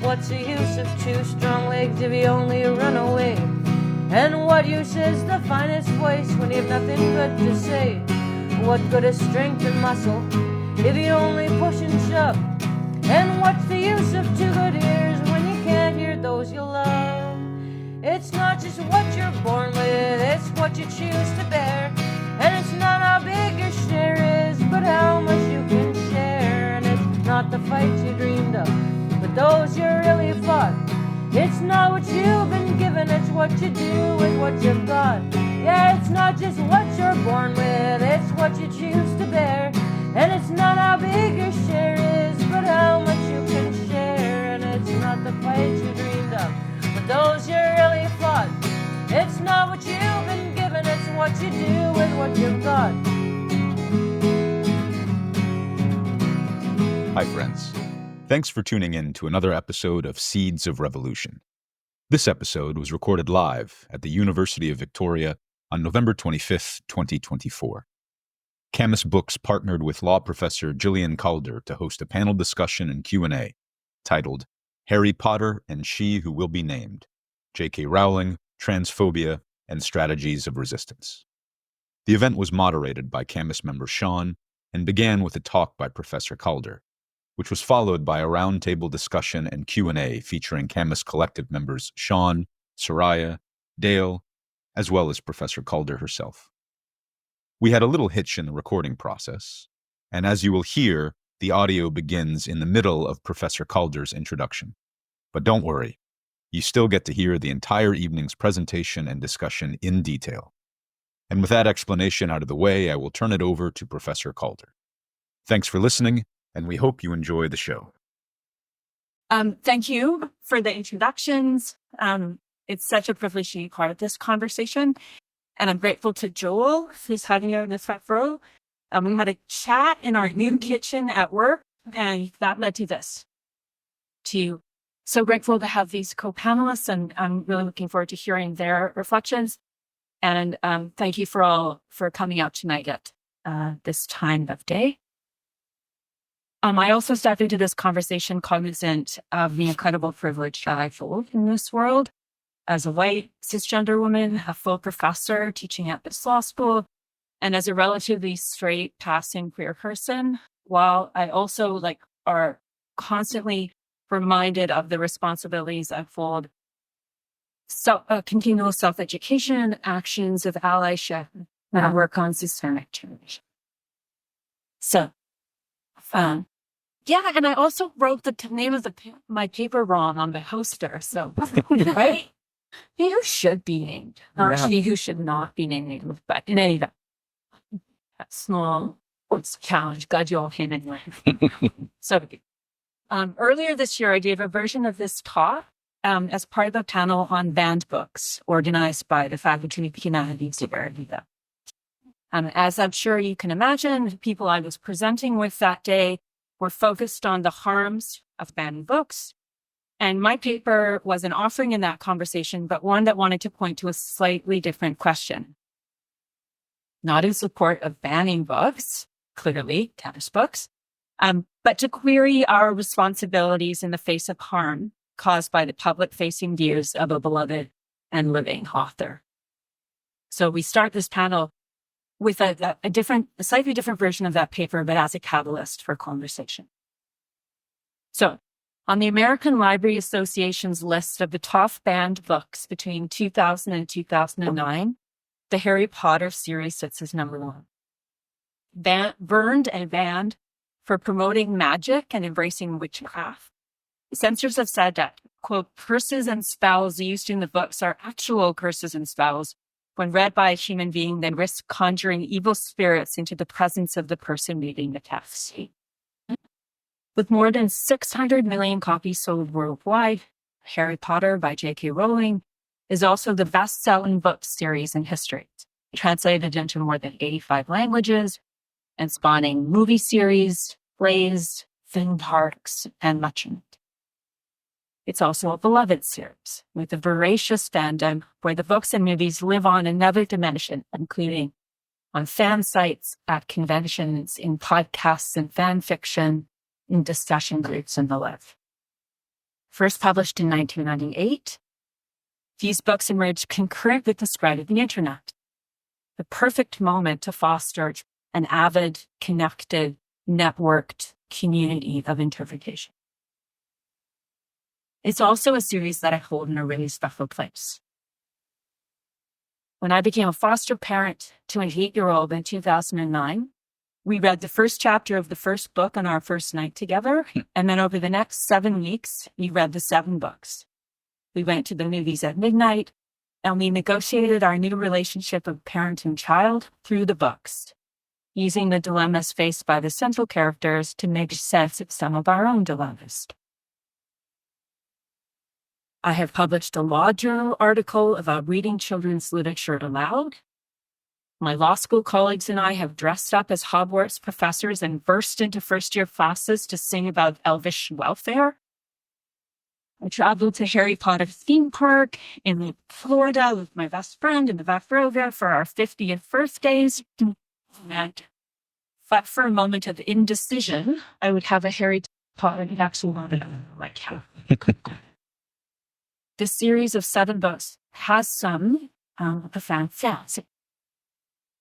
what's the use of two strong legs if you only run away? And what use is the finest voice when you have nothing good to say? What good is strength and muscle if you only push and shove? And what's the use of two good ears when you can't hear those you love? It's not just what you're born with, it's what you choose to bear. And it's not how big your share is, but how much you can share. And it's not the fights you dreamed of, but those you really fought. It's not what you've been given, it's what you do with what you've got. Yeah, it's not just what you're born with, it's what you choose to bear. And it's not how big your share is, but how much you can share. And it's not the fights you dreamed of, but those you really fought. It's not what you've been given, it's what you do with what you've got. Hi, friends. Thanks for tuning in to another episode of Seeds of Revolution. This episode was recorded live at the University of Victoria on November 25th, 2024. Camas Books partnered with law professor Gillian Calder to host a panel discussion and Q&A titled Harry Potter and She Who Will Be Named, JK Rowling, Transphobia, and Strategies of Resistance. The event was moderated by Camas member Sean and began with a talk by Professor Calder, which was followed by a roundtable discussion and Q&A featuring Camas Collective members Sean, Soraya, Dale, as well as Professor Calder herself. We had a little hitch in the recording process, and as you will hear, the audio begins in the middle of Professor Calder's introduction. But don't worry, you still get to hear the entire evening's presentation and discussion in detail. And with that explanation out of the way, I will turn it over to Professor Calder. Thanks for listening, and we hope you enjoy the show. Thank you for the introductions. It's such a privilege to be part of this conversation. And I'm grateful to Joel, who's having you in the front row. We had a chat in our new kitchen at work, and that led to this. So grateful to have these co-panelists, and I'm really looking forward to hearing their reflections. And thank you for coming out tonight at this time of day. I also stepped into this conversation cognizant of the incredible privilege that I hold in this world as a white cisgender woman, a full professor teaching at this law school, and as a relatively straight passing queer person, while I also are constantly reminded of the responsibilities I hold. So continual self-education, actions of allyship, and work on systemic change. So, yeah, and I also wrote the name of my paper wrong on the poster. So, right? He who should be named, not she who should not be named. But in any event, small challenge. Glad you all came anyway. So, earlier this year, I gave a version of this talk as part of a panel on banned books organized by the Faculty of Humanities at UW. As I'm sure you can imagine, the people I was presenting with that day were focused on the harms of banned books. And my paper was an offering in that conversation, but one that wanted to point to a slightly different question. Not in support of banning books, clearly, Camas books, but to query our responsibilities in the face of harm caused by the public-facing views of a beloved and living author. So we start this panel with a slightly different version of that paper, but as a catalyst for conversation. So, on the American Library Association's list of the top banned books between 2000 and 2009, the Harry Potter series sits as number one. Burned and banned for promoting magic and embracing witchcraft. Censors have said that, quote, curses and spells used in the books are actual curses and spells. When read by a human being, then risk conjuring evil spirits into the presence of the person reading the text. With more than 600 million copies sold worldwide, Harry Potter by JK Rowling is also the best-selling book series in history, translated into more than 85 languages and spawning movie series, plays, theme parks, and much more. It's also a beloved series with a voracious fandom where the books and movies live on another dimension, including on fan sites, at conventions, in podcasts and fan fiction, in discussion groups, and the like. First published in 1998, these books emerged concurrent with the spread of the internet, the perfect moment to foster an avid, connected, networked community of interpretation. It's also a series that I hold in a really special place. When I became a foster parent to an 8-year-old in 2009, we read the first chapter of the first book on our first night together, and then over the next 7 weeks, we read the 7 books. We went to the movies at midnight, and we negotiated our new relationship of parent and child through the books, using the dilemmas faced by the central characters to make sense of some of our own dilemmas. I have published a law journal article about reading children's literature aloud. My law school colleagues and I have dressed up as Hogwarts professors and burst into first-year classes to sing about elvish welfare. I traveled to Harry Potter theme park in Florida with my best friend in the back row there for our 50th birthdays. And but for a moment of indecision, I would have a Harry Potter actually wanted like how. This series of 7 books has some profound facts.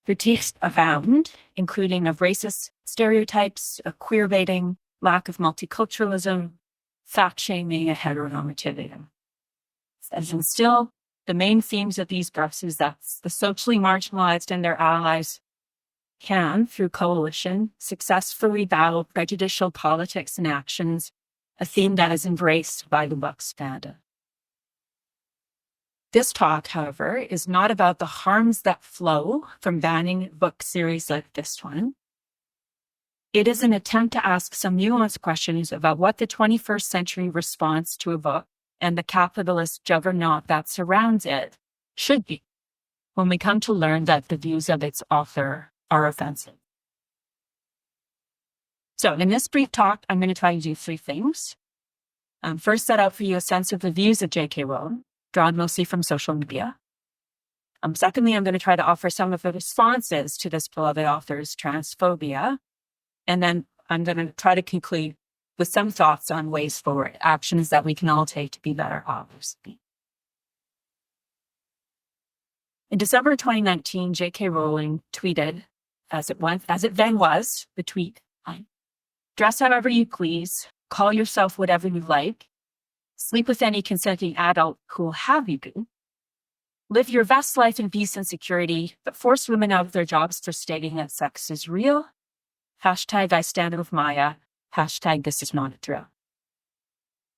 Critiques abound, including of racist stereotypes, of queer baiting, lack of multiculturalism, fact-shaming, and heteronormativity. And still, the main themes of these books is that the socially marginalized and their allies can, through coalition, successfully battle prejudicial politics and actions, a theme that is embraced by the book's fandom. This talk, however, is not about the harms that flow from banning book series like this one. It is an attempt to ask some nuanced questions about what the 21st century response to a book and the capitalist juggernaut that surrounds it should be when we come to learn that the views of its author are offensive. So in this brief talk, I'm going to try to do 3 things. First, set out for you a sense of the views of JK Rowling, drawn mostly from social media. Secondly, I'm going to try to offer some of the responses to this beloved author's transphobia. And then I'm going to try to conclude with some thoughts on ways forward, actions that we can all take to be better authors. In December 2019, JK Rowling tweeted, as it then was, the tweet, "Dress however you please, call yourself whatever you like, sleep with any consenting adult who will have you do. Live your best life in peace and security, but force women out of their jobs for stating that sex is real. Hashtag I stand with Maya. Hashtag this is not a drill."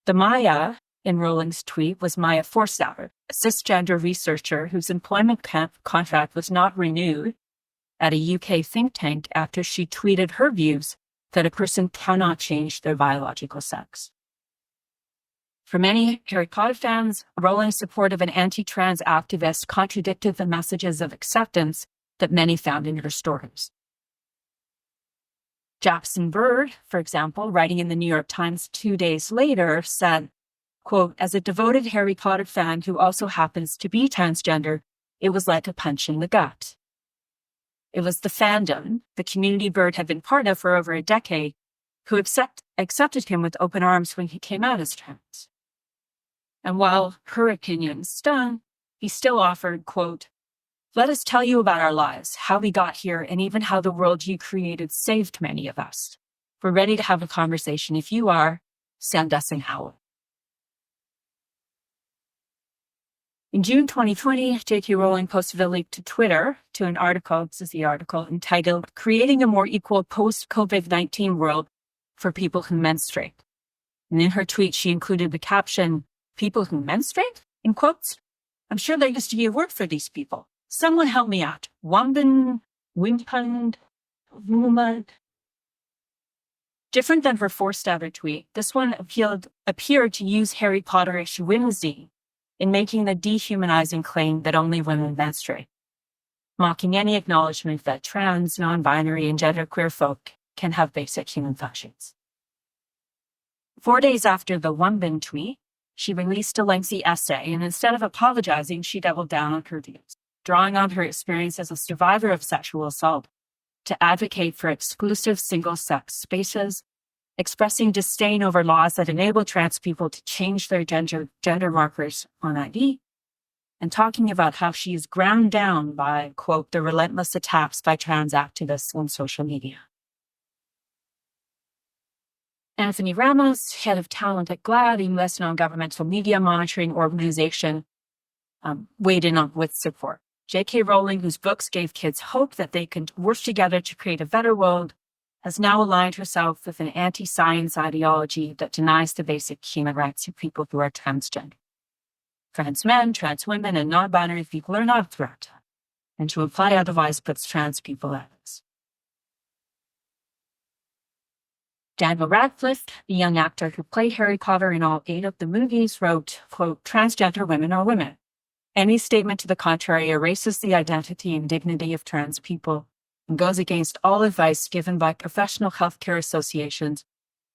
The Maya in Rowling's tweet was Maya Forstauer, a cisgender researcher whose employment contract was not renewed at a UK think tank after she tweeted her views that a person cannot change their biological sex. For many Harry Potter fans, Rowling's support of an anti-trans activist contradicted the messages of acceptance that many found in her stories. Jackson Bird, for example, writing in the New York Times 2 days later, said, quote, "As a devoted Harry Potter fan who also happens to be transgender, it was like a punch in the gut. It was the fandom, the community Bird had been part of for over a decade, who accepted him with open arms when he came out as trans. And while her opinion stung, he still offered, quote, let us tell you about our lives, how we got here, and even how the world you created saved many of us. We're ready to have a conversation. If you are, send us an hour." In June 2020, JK Rowling posted a link to Twitter to an article, this is the article, entitled "Creating a More Equal Post-COVID-19 World for People Who Menstruate." And in her tweet, she included the caption, "People who menstruate?" in quotes. "I'm sure there used to be a word for these people. Someone help me out. Wamban, Wimpund, Wumad." Different than her Forstauer tweet, this one appeared to use Harry Potter-ish whimsy in making the dehumanizing claim that only women menstruate, mocking any acknowledgement that trans, non-binary, and genderqueer folk can have basic human functions. 4 days after the Wumban tweet, she released a lengthy essay, and instead of apologizing, she doubled down on her views, drawing on her experience as a survivor of sexual assault to advocate for exclusive single-sex spaces expressing disdain over laws that enable trans people to change their gender markers on ID, and talking about how she is ground down by, quote, the relentless attacks by trans activists on social media. Anthony Ramos, head of talent at GLAAD, a U.S. non-governmental media monitoring organization, weighed in on with support. JK Rowling, whose books gave kids hope that they could work together to create a better world, has now aligned herself with an anti-science ideology that denies the basic human rights of people who are transgender. Trans men, trans women, and non-binary people are not a threat, and to imply otherwise puts trans people at risk. Daniel Radcliffe, the young actor who played Harry Potter in all 8 of the movies, wrote, quote, transgender women are women. Any statement to the contrary erases the identity and dignity of trans people and goes against all advice given by professional healthcare associations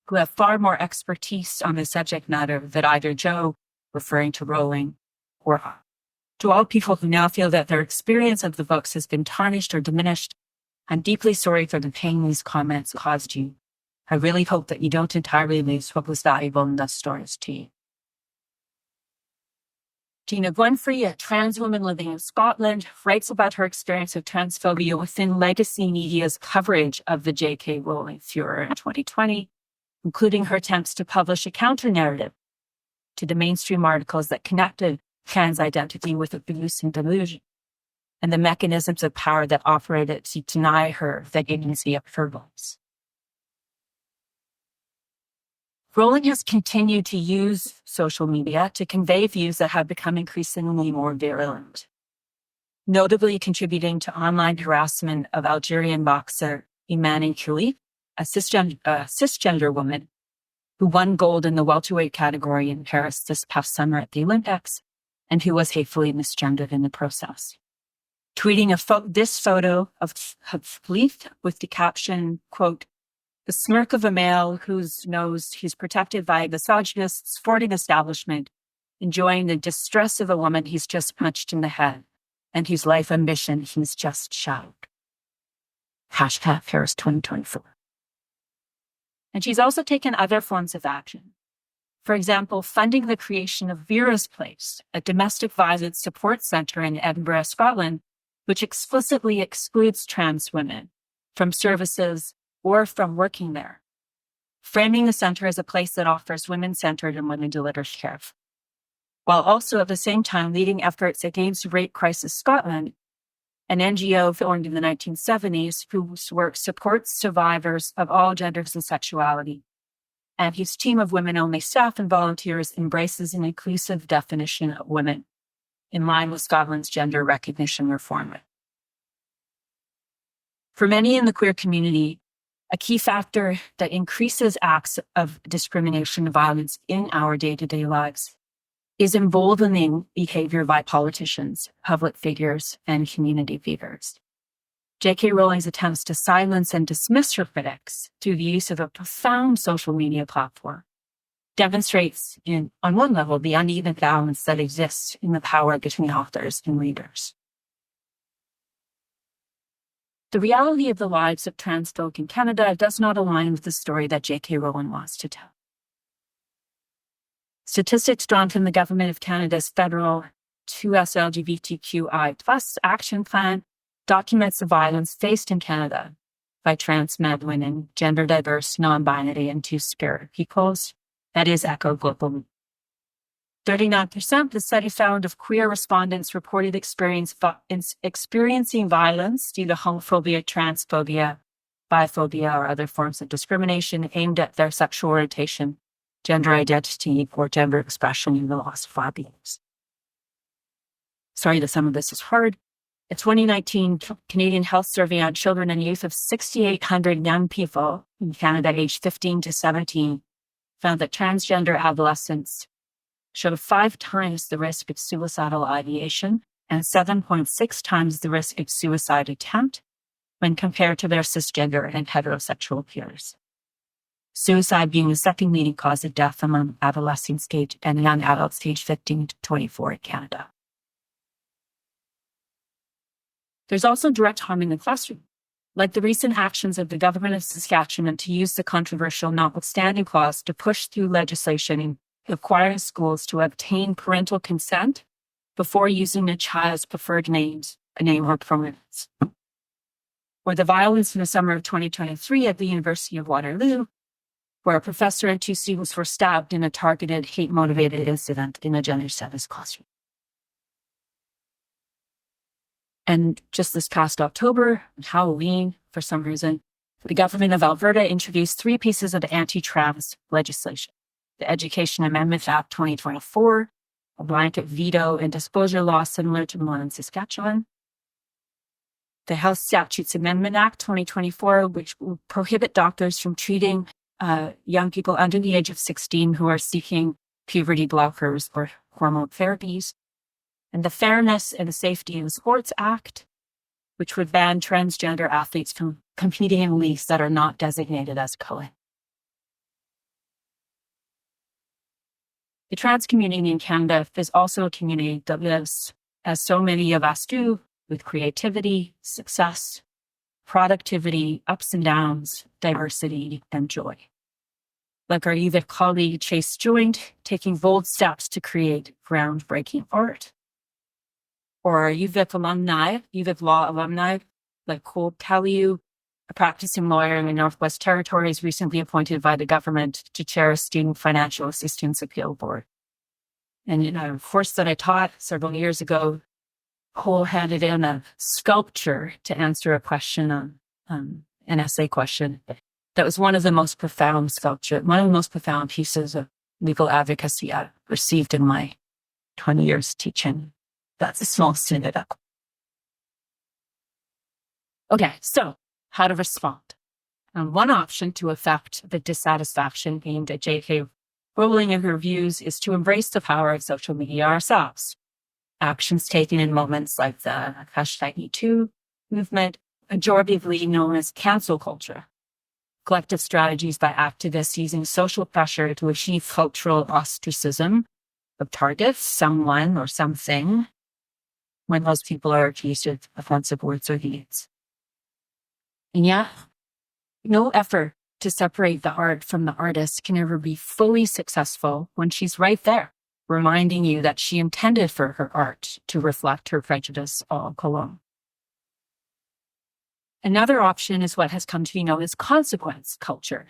who have far more expertise on the subject matter than either Joe, referring to Rowling, or I. To all people who now feel that their experience of the books has been tarnished or diminished, I'm deeply sorry for the pain these comments caused you. I really hope that you don't entirely lose what was valuable in those stories to you. Gina Gwynfrey, a trans woman living in Scotland, writes about her experience of transphobia within legacy media's coverage of the JK Rowling furor in 2020, including her attempts to publish a counter-narrative to the mainstream articles that connected trans identity with abuse and delusion, and the mechanisms of power that operated to deny her the agency of her voice. Rowling has continued to use social media to convey views that have become increasingly more virulent, notably contributing to online harassment of Algerian boxer Imani Khalif, a cisgender woman who won gold in the welterweight category in Paris this past summer at the Olympics, and who was hatefully misgendered in the process. Tweeting this photo of Khalif with the caption, quote, the smirk of a male whose knows he's protected by a misogynist sporting establishment, enjoying the distress of a woman he's just punched in the head, and whose life ambition he's just shattered. Hashtag Paris 2024. And she's also taken other forms of action. For example, funding the creation of Vera's Place, a domestic violence support centre in Edinburgh, Scotland, which explicitly excludes trans women from services or from working there, framing the centre as a place that offers women-centred and women-delivered care, while also at the same time leading efforts against Rape Crisis Scotland, an NGO formed in the 1970s whose work supports survivors of all genders and sexuality, and whose team of women-only staff and volunteers embraces an inclusive definition of women, in line with Scotland's gender recognition reform. For many in the queer community, a key factor that increases acts of discrimination and violence in our day-to-day lives is emboldening behavior by politicians, public figures, and community figures. JK Rowling's attempts to silence and dismiss her critics through the use of a profound social media platform demonstrates, on one level, the uneven balance that exists in the power between authors and readers. The reality of the lives of trans folk in Canada does not align with the story that JK Rowling wants to tell. Statistics drawn from the Government of Canada's federal 2S LGBTQI+ action plan documents the violence faced in Canada by trans men, women, gender diverse, non-binary, and two-spirit peoples, that is, echo globally. 39% the study found of queer respondents reported experiencing violence due to homophobia, transphobia, biphobia, or other forms of discrimination aimed at their sexual orientation, gender identity, or gender expression in the last 5 years. Sorry that some of this is hard. A 2019 Canadian Health Survey on children and youth of 6,800 young people in Canada aged 15 to 17 found that transgender adolescents showed 5 times the risk of suicidal ideation and 7.6 times the risk of suicide attempt when compared to their cisgender and heterosexual peers. Suicide being the second leading cause of death among adolescents and young adults aged 15 to 24 in Canada. There's also direct harm in the classroom. like the recent actions of the government of Saskatchewan to use the controversial notwithstanding clause to push through legislation requiring schools to obtain parental consent before using a child's preferred name or pronouns. Or the violence in the summer of 2023 at the University of Waterloo, where a professor and two students were stabbed in a targeted, hate-motivated incident in a gender studies classroom. And just this past October, Halloween, for some reason, the government of Alberta introduced 3 pieces of anti-trans legislation. The Education Amendment Act 2024, a blanket veto and disclosure law similar to the one in Saskatchewan. The Health Statutes Amendment Act 2024, which will prohibit doctors from treating young people under the age of 16 who are seeking puberty blockers or hormone therapies. And the Fairness and Safety in Sports Act, which would ban transgender athletes from competing in leagues that are not designated as co-ed. The trans community in Canada is also a community that lives, as so many of us do, with creativity, success, productivity, ups and downs, diversity, and joy. Like our UVic colleague Chase joined, taking bold steps to create groundbreaking art. Or our UVic law alumni, like Cole Caliu, a practicing lawyer in the Northwest Territories recently appointed by the government to chair a student financial assistance appeal board. And in a course that I taught several years ago, Cole handed in a sculpture to answer a question on an essay question. That was one of the most profound pieces of legal advocacy I've received in my 20 years teaching. That's a small snippet. Okay, so how to respond. One option to affect the dissatisfaction aimed at JK Rowling and her views is to embrace the power of social media ourselves. Actions taken in moments like the #MeToo movement, pejoratively known as cancel culture. Collective strategies by activists using social pressure to achieve cultural ostracism of targets, someone or something, when those people are accused of offensive words or deeds. And yet, no effort to separate the art from the artist can ever be fully successful when she's right there, reminding you that she intended for her art to reflect her prejudice all along. Another option is what has come to be known as consequence culture,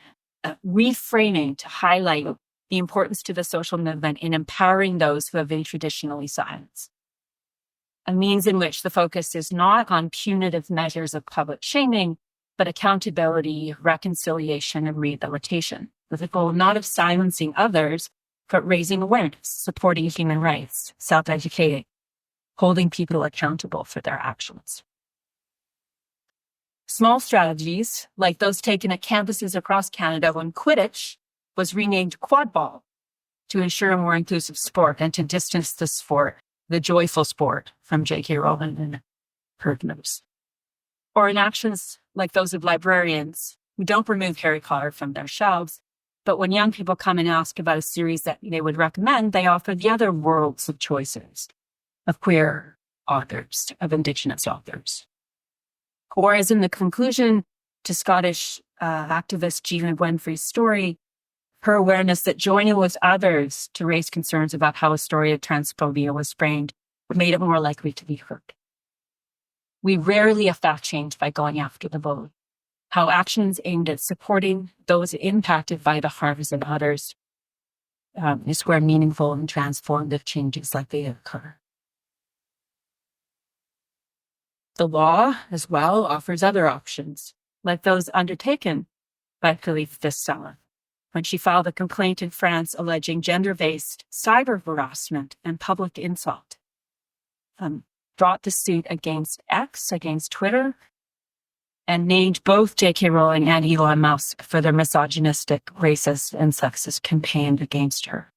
reframing to highlight the importance to the social movement in empowering those who have been traditionally silenced. A means in which the focus is not on punitive measures of public shaming, but accountability, reconciliation, and rehabilitation, with the goal not of silencing others, but raising awareness, supporting human rights, self-educating, holding people accountable for their actions. Small strategies, like those taken at campuses across Canada when Quidditch was renamed quadball, to ensure a more inclusive sport and to distance the sport, the joyful sport, from JK Rowling and her moves. Or in actions like those of librarians who don't remove Harry Potter from their shelves, but when young people come and ask about a series that they would recommend, they offer the other worlds of choices of queer authors, of Indigenous authors. Or as in the conclusion to Scottish activist Gillian Calder's story, her awareness that joining with others to raise concerns about how a story of transphobia was framed made it more likely to be heard. We rarely affect change by going after the vote. How actions aimed at supporting those impacted by the harms of others is where meaningful and transformative changes likely occur. The law, as well, offers other options, like those undertaken by Philippe this summer, when she filed a complaint in France alleging gender-based cyber harassment and public insult. Brought the suit against X, against Twitter, and named both JK Rowling and Elon Musk for their misogynistic, racist, and sexist campaign against her.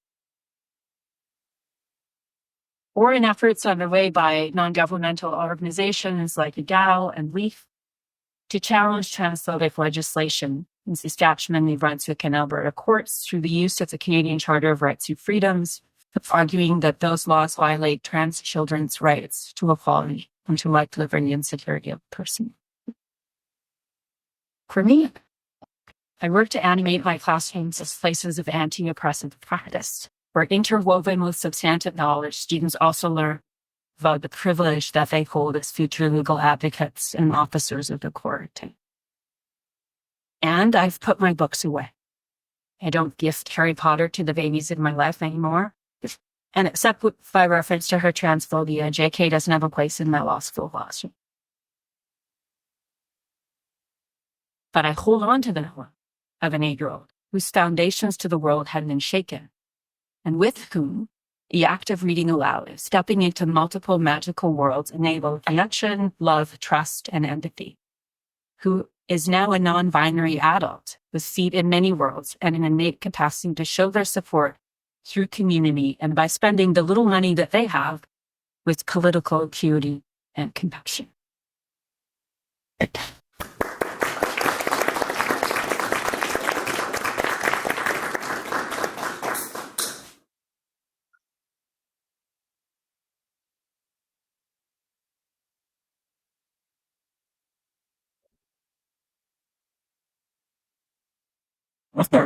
Or in efforts underway by non-governmental organizations like EGAL and LEAF to challenge transphobic legislation in Saskatchewan, New Brunswick, and Alberta courts through the use of the Canadian Charter of Rights and Freedoms, arguing that those laws violate trans children's rights to equality and to life, liberty, and security of the person. For me, I work to animate my classrooms as places of anti-oppressive practice, where interwoven with substantive knowledge, students also learn about the privilege that they hold as future legal advocates and officers of the court. And I've put my books away. I don't gift Harry Potter to the babies in my life anymore. And except by reference to her transphobia, JK doesn't have a place in my law school classroom. But I hold on to the knowledge of an 8-year-old whose foundations to the world had been shaken, and with whom the act of reading aloud, stepping into multiple magical worlds, enabled connection, love, trust, and empathy, who is now a non-binary adult with feet in many worlds and an innate capacity to show their support through community and by spending the little money that they have with political acuity and compassion.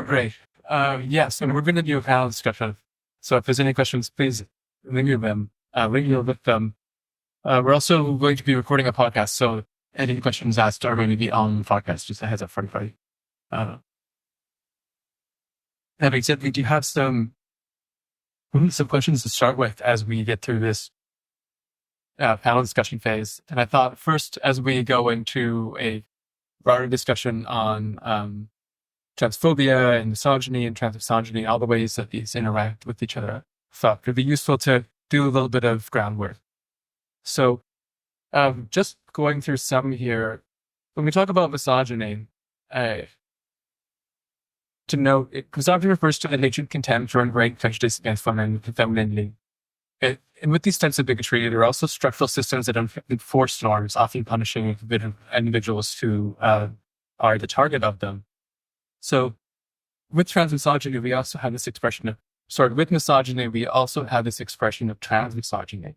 Great. Yes, and we're going to do a panel discussion. So if there's any questions, please linger them. With them. We're also going to be recording a podcast, so any questions asked are going to be on the podcast. Just a heads up for everybody. That being said, we do have some questions to start with as we get through this panel discussion phase. And I thought first, as we go into a broader discussion on transphobia and misogyny and transmisogyny, all the ways that these interact with each other, I thought it'd be useful to do a little bit of groundwork. So just going through some here, when we talk about misogyny, to note, misogyny refers to the hatred, contempt, or ingrained prejudice against women and femininity. And with these types of bigotry, there are also structural systems that enforce norms, often punishing individuals who are the target of them. So with transmisogyny, we also have this expression of, with misogyny, we also have this expression of transmisogyny,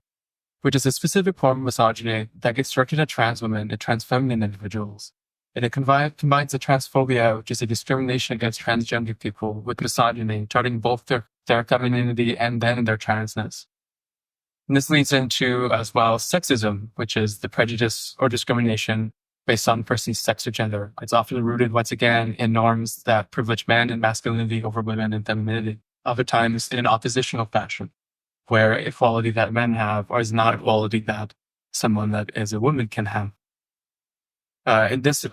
which is a specific form of misogyny that gets directed at trans women and trans feminine individuals. And it combines the transphobia, which is a discrimination against transgender people, with misogyny, targeting both their femininity and then their transness. And this leads into, as well, sexism, which is the prejudice or discrimination based on a person's sex or gender. It's often rooted, once again, in norms that privilege men and masculinity over women and femininity, oftentimes in an oppositional fashion, where equality that men have is not equality that someone that is a woman can have. And this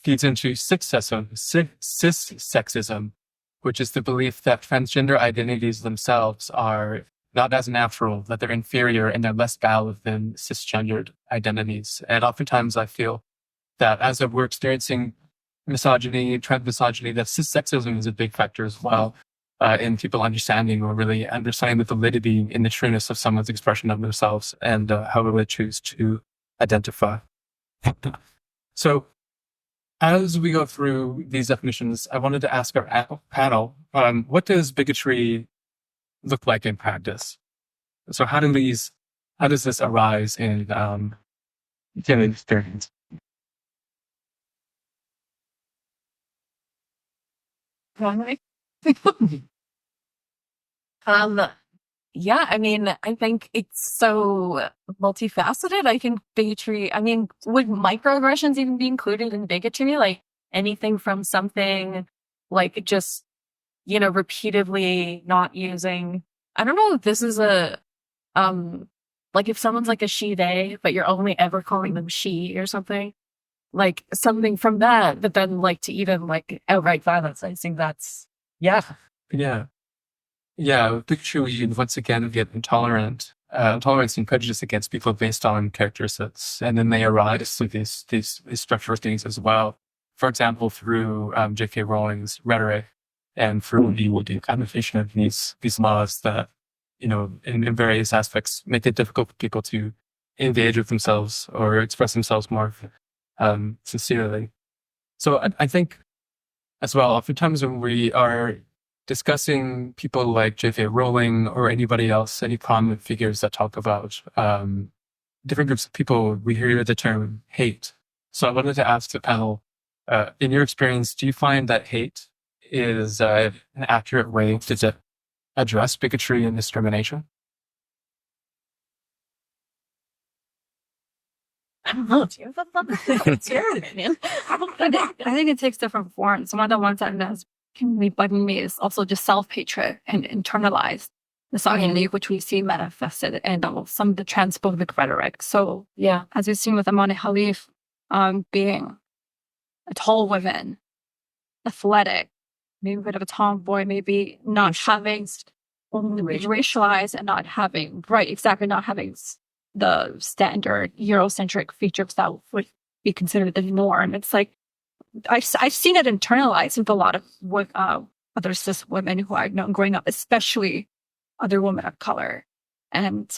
feeds into cis-sexism, which is the belief that transgender identities themselves are not as natural, that they're inferior and they're less valid than cisgendered identities. And oftentimes I feel that as we're experiencing misogyny, transmisogyny, that cis-sexism is a big factor as well in people understanding or really understanding the validity in the trueness of someone's expression of themselves and how they choose to identify. So as we go through these definitions, I wanted to ask our panel, what does bigotry look like in practice? So how does this arise in human experience? Yeah, I mean, I think it's so multifaceted. I think bigotry, I mean, would microaggressions even be included in bigotry? Like anything from something like just, repeatedly not using, I don't know if this is like if someone's like a she, they, but you're only ever calling them she or something. Like something from that, but then like to even like outright violence, I think that's, yeah. Yeah. Yeah, bigotry, once again, get intolerance and prejudice against people based on character sets. And then they arise through these structural things as well. For example, through JK Rowling's rhetoric and through the connotation of these laws that, in various aspects make it difficult for people to engage with themselves or express themselves more sincerely. So I think as well, oftentimes when we are discussing people like JK Rowling or anybody else, any prominent figures that talk about different groups of people, we hear the term hate. So I wanted to ask the panel, In your experience, do you find that hate is an accurate way to address bigotry and discrimination? I don't know. Do you have a opinion? I think it takes different forms. One of the ones that can be bugging me is also just self-hatred and internalized misogyny, which we see manifested in some of the transphobic rhetoric. So, yeah, as we've seen with Amani Khalif, being a tall woman, athletic, maybe a bit of a tomboy, maybe not having racialized and not having, not having the standard Eurocentric features that would be considered the norm. It's like, I've seen it internalized with a lot of other cis women who I've known growing up, especially other women of color. And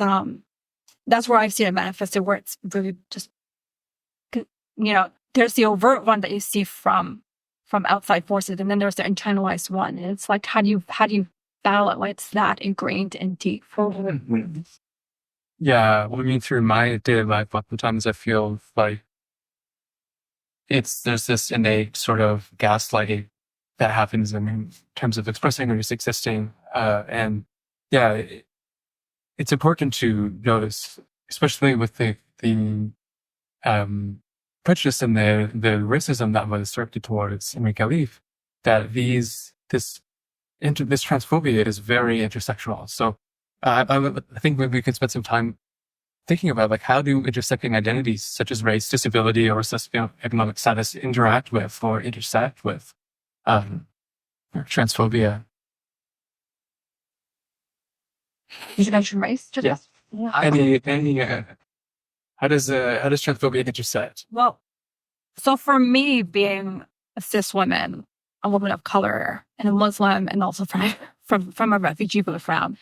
that's where I've seen it manifested, where it's really just, there's the overt one that you see from outside forces, and then there's the internalized one. And it's like, how do you battle it when it's that ingrained and deep? Yeah, I mean, through my daily life, oftentimes I feel like there's this innate sort of gaslighting that happens in terms of expressing or just existing. And yeah, it's important to notice, especially with the prejudice and the racism that was directed towards Amani Khalif, that this transphobia is very intersectional. So I think maybe we can spend some time thinking about, like, how do intersecting identities such as race, disability, or socioeconomic status interact with or intersect with transphobia? Did you mention race? Yes. Yeah. How does transphobia intersect? Well, so for me, being a cis woman, a woman of color, and a Muslim, and also from a refugee background,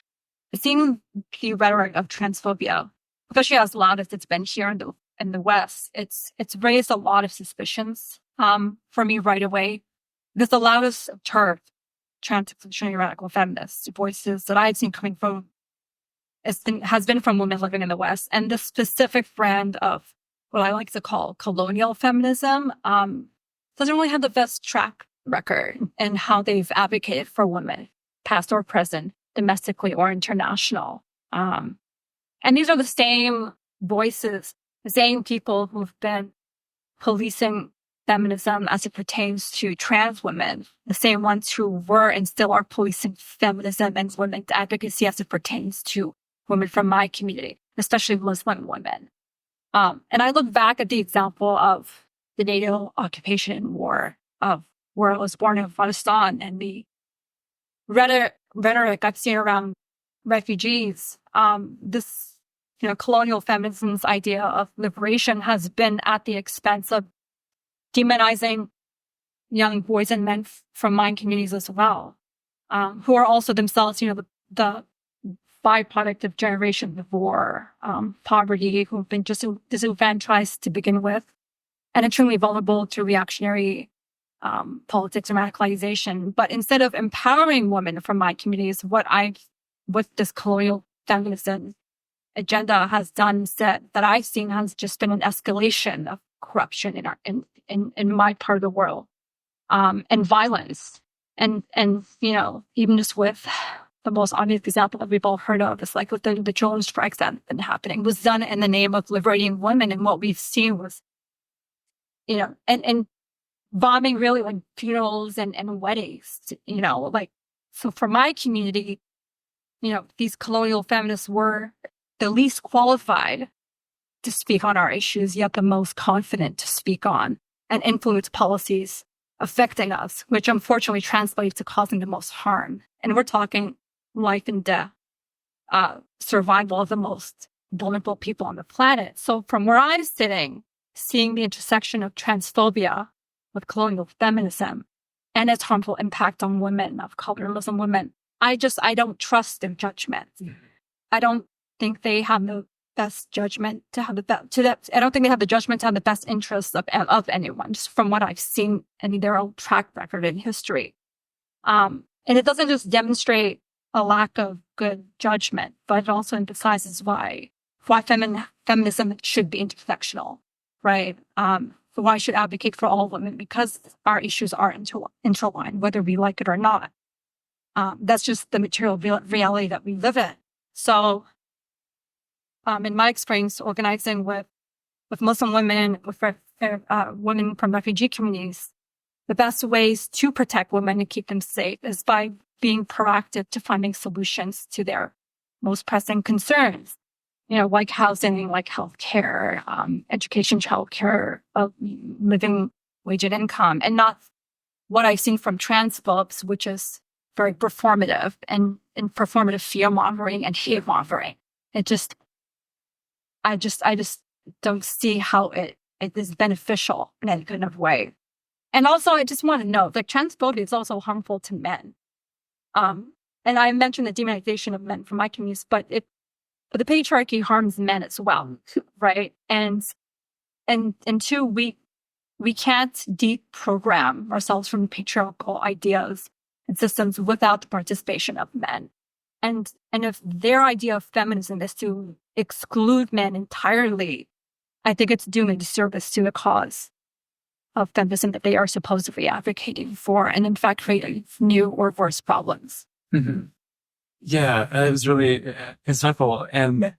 seeing the rhetoric of transphobia, especially as loud as it's been here in the West, it's raised a lot of suspicions for me right away. This the loudest term, trans-exclusionary radical feminist voices that I've seen coming from has been from women living in the West, and the specific brand of what I like to call colonial feminism doesn't really have the best track record in how they've advocated for women, past or present, domestically or international. And these are the same voices, the same people who've been policing feminism as it pertains to trans women, the same ones who were and still are policing feminism and women's advocacy as it pertains to women from my community, especially Muslim women. And I look back at the example of the NATO occupation war of where I was born in Afghanistan, and the rhetoric I've seen around refugees. This, colonial feminism's idea of liberation has been at the expense of demonizing young boys and men from mine communities as well, who are also themselves, the byproduct of generations of war, poverty, who've been just disenfranchised to begin with, and extremely vulnerable to reactionary politics and radicalization. But instead of empowering women from my communities, what this colonial feminism agenda has done that I've seen has just been an escalation of corruption in my part of the world, and violence, and even just with the most obvious example that we've all heard of is like with the drone strikes that have been happening, was done in the name of liberating women, and what we've seen was and bombing really like funerals and weddings, so for my community, these colonial feminists were the least qualified to speak on our issues, yet the most confident to speak on and influence policies affecting us, which unfortunately translates to causing the most harm. And we're talking life and death, survival of the most vulnerable people on the planet. So from where I'm sitting, seeing the intersection of transphobia with colonial feminism and its harmful impact on women of color, Muslim women, I don't trust their judgment. I don't think they have the best judgment to have I don't think they have the judgment to have the best interests of anyone, just from what I've seen in their own track record in history. And it doesn't just demonstrate a lack of good judgment, but it also emphasizes why feminism should be intersectional, right? why I should advocate for all women, because our issues are intertwined, whether we like it or not. That's just the material reality that we live in. So, in my experience organizing with Muslim women, with women from refugee communities, the best ways to protect women and keep them safe is by being proactive to finding solutions to their most pressing concerns. Like housing, like healthcare, education, childcare, living wage and income, and not what I've seen from transphobes, which is very performative and performative fear mongering and hate mongering. I just don't see how it is beneficial in any kind of way. And also, I just want to note, like, transphobia is also harmful to men. And I mentioned the demonization of men from my communities, but the patriarchy harms men as well, right? And two, we can't deprogram ourselves from patriarchal ideas and systems without the participation of men. And if their idea of feminism is to exclude men entirely, I think it's doing a disservice to the cause of feminism that they are supposedly advocating for, and in fact creating new or worse problems. Mm-hmm. Yeah, it was really insightful. And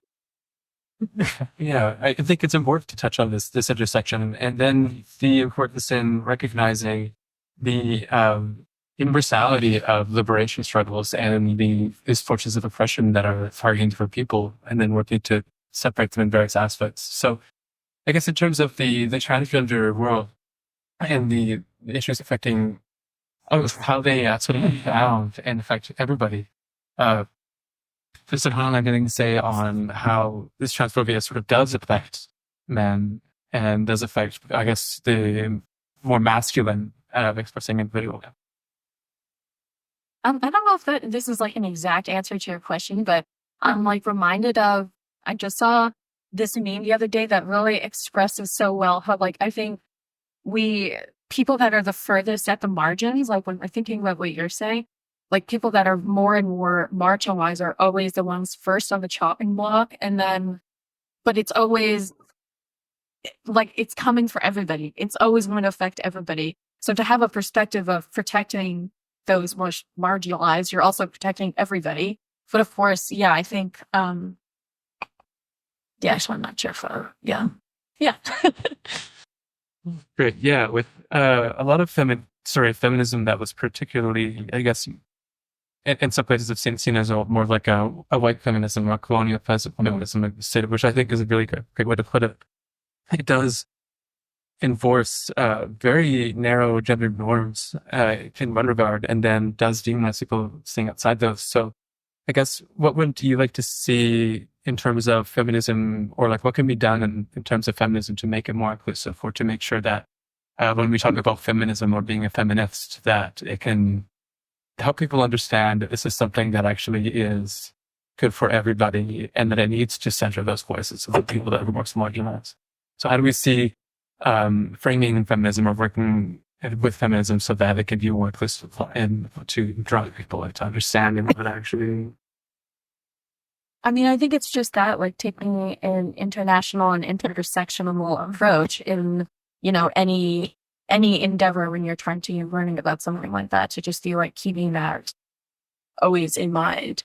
yeah, I think it's important to touch on this intersection, and then the importance in recognizing the universality of liberation struggles and these forces of oppression that are targeting different people, and then working to separate them in various aspects. So I guess in terms of the transgender world and the issues affecting how they sort of found and affect everybody, Mr. Han, I'm going to say on how this transphobia sort of does affect men and does affect, I guess, the more masculine expressing individual. I don't know if this is like an exact answer to your question, but I'm like reminded of, I just saw this meme the other day that really expresses so well how, like, I think people that are the furthest at the margins, like when we're thinking about what you're saying, like people that are more and more marginalized are always the ones first on the chopping block. And then, but it's always like, it's coming for everybody. It's always going to affect everybody. So to have a perspective of protecting those most marginalized, you're also protecting everybody. But of course, yeah, I think, so I'm not sure if, yeah. Great. Yeah. With a lot of feminism that was particularly, I guess, in some places have seen as more like a white feminism or a colonial feminism, which I think is a really great way to put it. It does enforce very narrow gender norms in one regard, and then does demonize people staying outside those. So I guess what would you like to see in terms of feminism, or like what can be done in terms of feminism to make it more inclusive, or to make sure that when we talk about feminism or being a feminist, that it can help people understand that this is something that actually is good for everybody, and that it needs to center those voices of the people that are most marginalized. So how do we see framing feminism or working with feminism so that it can be more inclusive and to draw people to understand what actually... I mean, I think it's just that, like, taking an international and intersectional approach in, any endeavor when you're trying to learning about something like that, to just be like keeping that always in mind.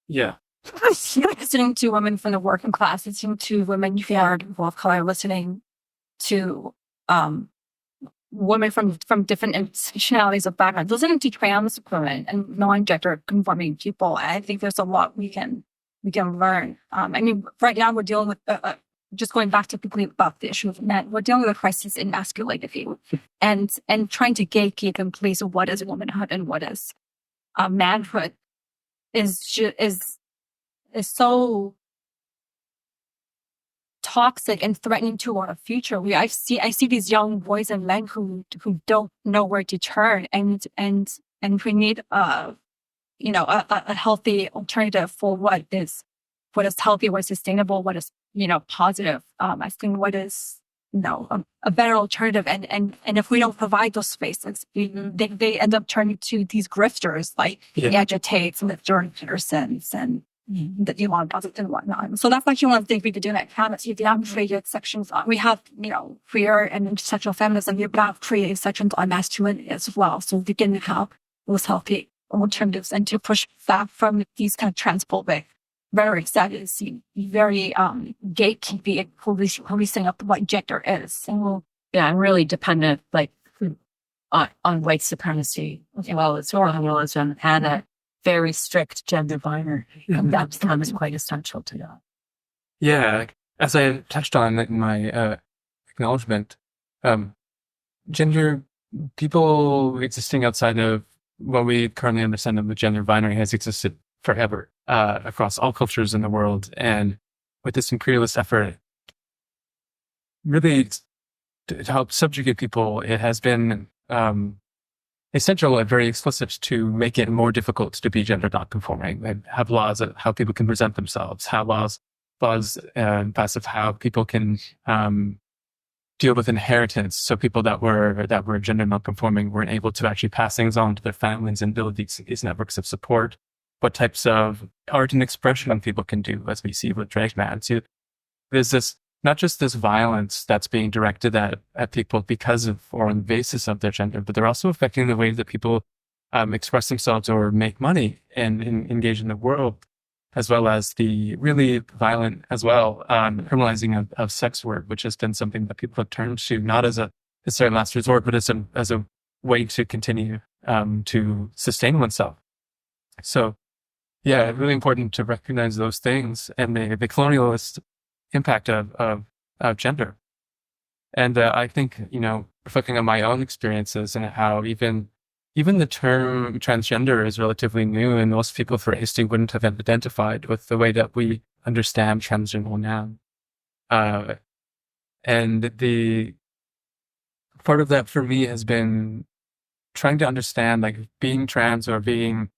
Yeah. Listening to women from the working class, listening to women who are of color, listening to women from different institutionalities of background, listening to trans women and non-gender conforming people. I think there's a lot we can learn. I mean, right now we're dealing with just going back to quickly about the issue of men, we're dealing with a crisis in masculinity and trying to gatekeep and police what is womanhood and what is manhood is so toxic and threatening to our future. I see these young boys and men who don't know where to turn, and we need a healthy alternative for what is healthy, what is sustainable, what is positive. I think what is a better alternative, and if we don't provide those spaces, they end up turning to these grifters like the agitates and the Jordan Petersons and that Elon doesn't and whatnot. So that's actually one of the things we could do at Camas. You have created sections on, we have, queer and intersectional feminism. You've got creative sections on masculinity as well. So we can have those healthy alternatives and to push back from these kind of transphobic rhetoric that is very gatekeeping and policing of what gender is. Yeah, I'm really dependent on white supremacy as well as colonialism and a very strict gender binary. And that becomes quite essential to that. Yeah, as I touched on in my acknowledgement, gender, people existing outside of what we currently understand of the gender binary has existed forever across all cultures in the world. And with this imperialist effort, really to help subjugate people, it has been essential and very explicit to make it more difficult to be gender non-conforming. They have laws of how people can present themselves, have laws passed of how people can deal with inheritance. So people that were gender non-conforming weren't able to actually pass things on to their families and build these networks of support. What types of art and expression people can do, as we see with drag man. So there's this, not just this violence that's being directed at people because of or on the basis of their gender, but they're also affecting the way that people express themselves or make money and engage in the world, as well as the really violent as well criminalizing of sex work, which has been something that people have turned to not as a necessary last resort, but as a way to continue to sustain oneself. So, yeah, really important to recognize those things and the colonialist impact of gender. And I think, reflecting on my own experiences and how even the term transgender is relatively new, and most people for history wouldn't have identified with the way that we understand transgender now. And the part of that for me has been trying to understand, being trans or being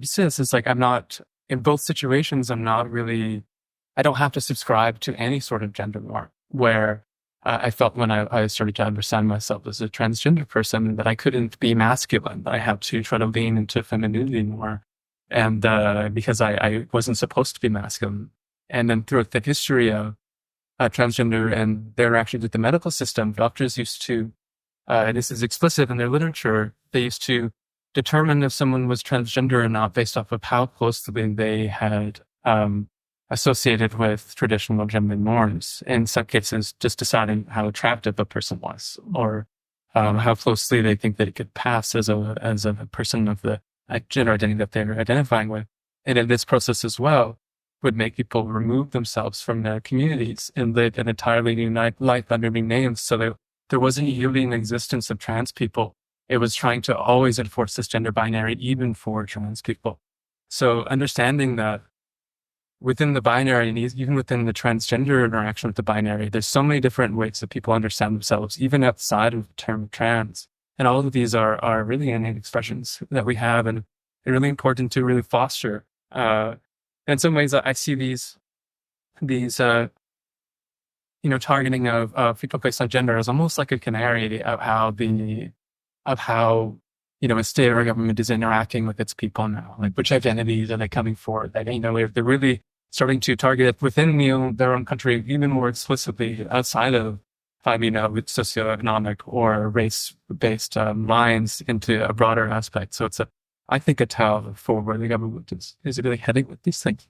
cis is I'm not, in both situations, I don't have to subscribe to any sort of gender norm, where I felt when I started to understand myself as a transgender person that I couldn't be masculine, that I had to try to lean into femininity more. And because I wasn't supposed to be masculine. And then throughout the history of transgender and their interactions with the medical system, doctors used to, and this is explicit in their literature, they used to determine if someone was transgender or not based off of how closely they had associated with traditional gender norms. In some cases, just deciding how attractive a person was, or how closely they think that it could pass as a person of the gender identity that they're identifying with. And in this process as well, would make people remove themselves from their communities and live an entirely new life under new names. So there wasn't really an existence of trans people. It was trying to always enforce this gender binary, even for trans people. So understanding that within the binary, and even within the transgender interaction with the binary, there's so many different ways that people understand themselves, even outside of the term trans. And all of these are really innate expressions that we have, and they're really important to really foster. In some ways, I see these targeting of people based on gender as almost like a canary of how a state or government is interacting with its people now. Like, which identities are they coming for? That, if they're really starting to target within their own country, even more explicitly outside of, with socioeconomic or race-based lines into a broader aspect. So it's I think a tell for where the government is really heading with these things.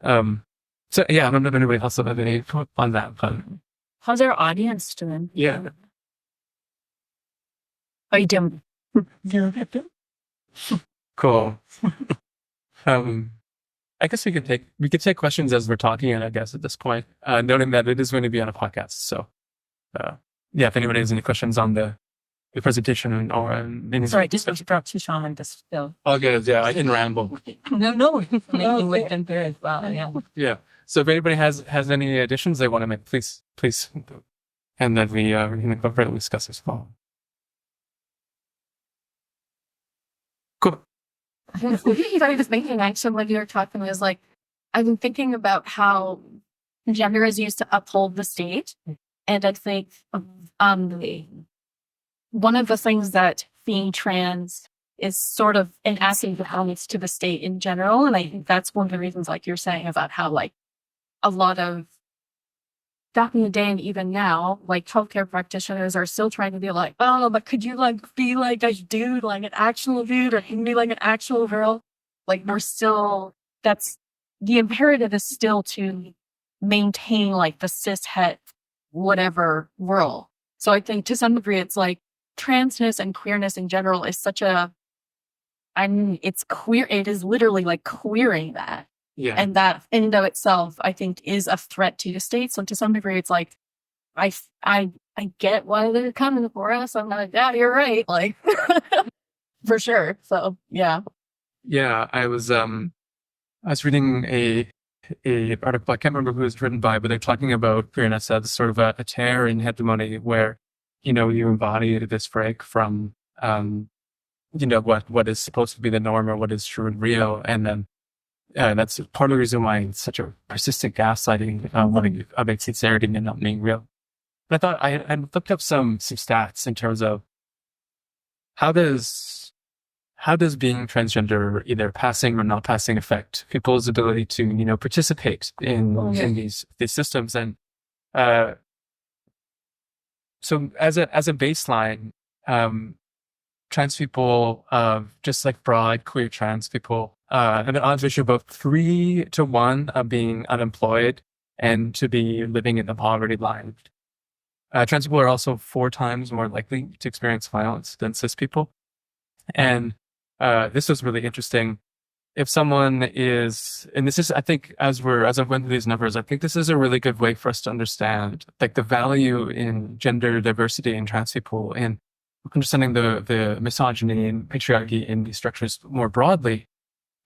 So yeah, I don't know if anybody else will have any input on that, but How's our audience doing? yeah. Are you doing? Cool. I guess we could take questions as we're talking, and I guess at this point, noting that it is going to be on a podcast. So, yeah, if anybody has any questions on the presentation or any. Sorry, just interrupt you, Sean, and just Phil. All good. Yeah, I didn't ramble. No. Making with them there as well. Yeah. Yeah. So if anybody has any additions they want to make, please, and then we can go further discuss as well. Cool. I was thinking actually when you were talking, I was like, I've been thinking about how gender is used to uphold the state. And I think one of the things that being trans is sort of enacting violence to the state in general. And I think that's one of the reasons, like you're saying, about how like a lot of back in the day and even now, like healthcare practitioners are still trying to be like, oh, but could you like be like a dude, like an actual dude, or can you be like an actual girl? Like we're still, that's the imperative is still to maintain like the cis het whatever world. So I think to some degree it's like transness and queerness in general is such a, I mean, it's queer. It is literally like queering that. Yeah. And that in and of itself, I think, is a threat to the state. So to some degree, it's like, I get why they're coming for us. I'm like, yeah, you're right. Like, for sure. So, yeah. Yeah. I was reading a article, I can't remember who it was written by, but they're talking about queerness as sort of a tear in hegemony where, you know, you embody this break from, you know, what is supposed to be the norm or what is true and real. And then that's part of the reason why it's such a persistent gaslighting of its sincerity and not being real. But I thought I looked up some stats in terms of how does being transgender, either passing or not passing, affect people's ability to, you know, participate in these systems. And so as a baseline, trans people, just like broad queer trans people, have an odds ratio of about 3 to 1 of being unemployed and to be living in the poverty line. Trans people are also 4 times more likely to experience violence than cis people. And this was really interesting. If someone is, and this is, I think, as I've went through these numbers, I think this is a really good way for us to understand like the value in gender diversity in trans people and understanding the misogyny and patriarchy in these structures more broadly,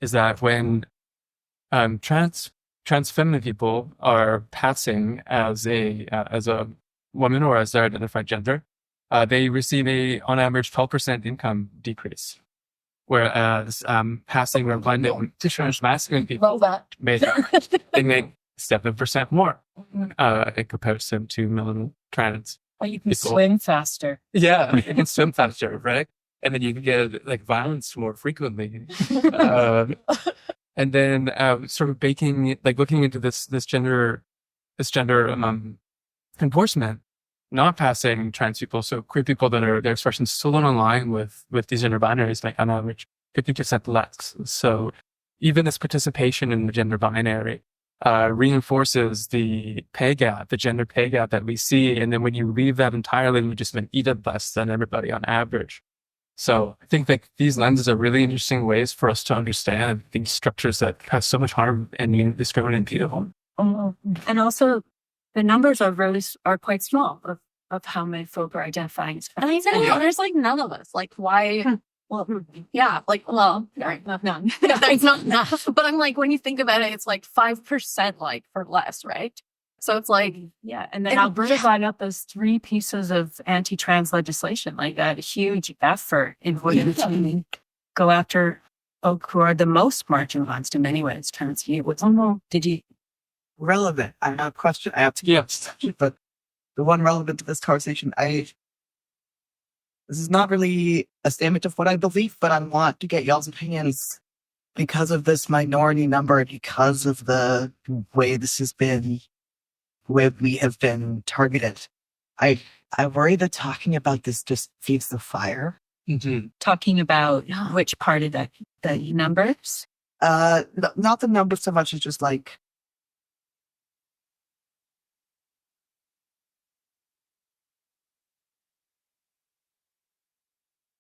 is that when trans feminine people are passing as a woman or as their identified gender, they receive on average 12% income decrease. Whereas passing or blended trans masculine people they make 7% more in comparison to male trans. Well, you can people. swim faster. Yeah, you can swim faster, right? And then you can get like violence more frequently. And then sort of looking into this gender enforcement, not passing trans people, so queer people that their expressions still don't align with these gender binaries, like on average 50% less. So even this participation in the gender binary reinforces the pay gap, the gender pay gap that we see. And then when you leave that entirely, you just been eaten less than everybody on average. So I think that these lenses are really interesting ways for us to understand these structures that cause so much harm and discriminate people. And also, the numbers are quite small of how many folk are identifying. And I know there's like none of us. Like why? Well, yeah, like none. There's not enough. But I'm like, when you think about it, it's like 5% like for less, right? So it's like, yeah. And then Alberta got up those 3 pieces of anti-trans legislation, like that huge effort in order to go after folk who are the most marginalized in many ways. Trans people. Did you? Relevant. I have a question. I have to Yes. but the one relevant to this conversation, this is not really a statement of what I believe, but I want to get y'all's opinions because of this minority number, because of the way this has been, where we have been targeted. I worry that talking about this just feeds the fire. Mm-hmm. Talking about which part of the numbers? Not the numbers so much as just like,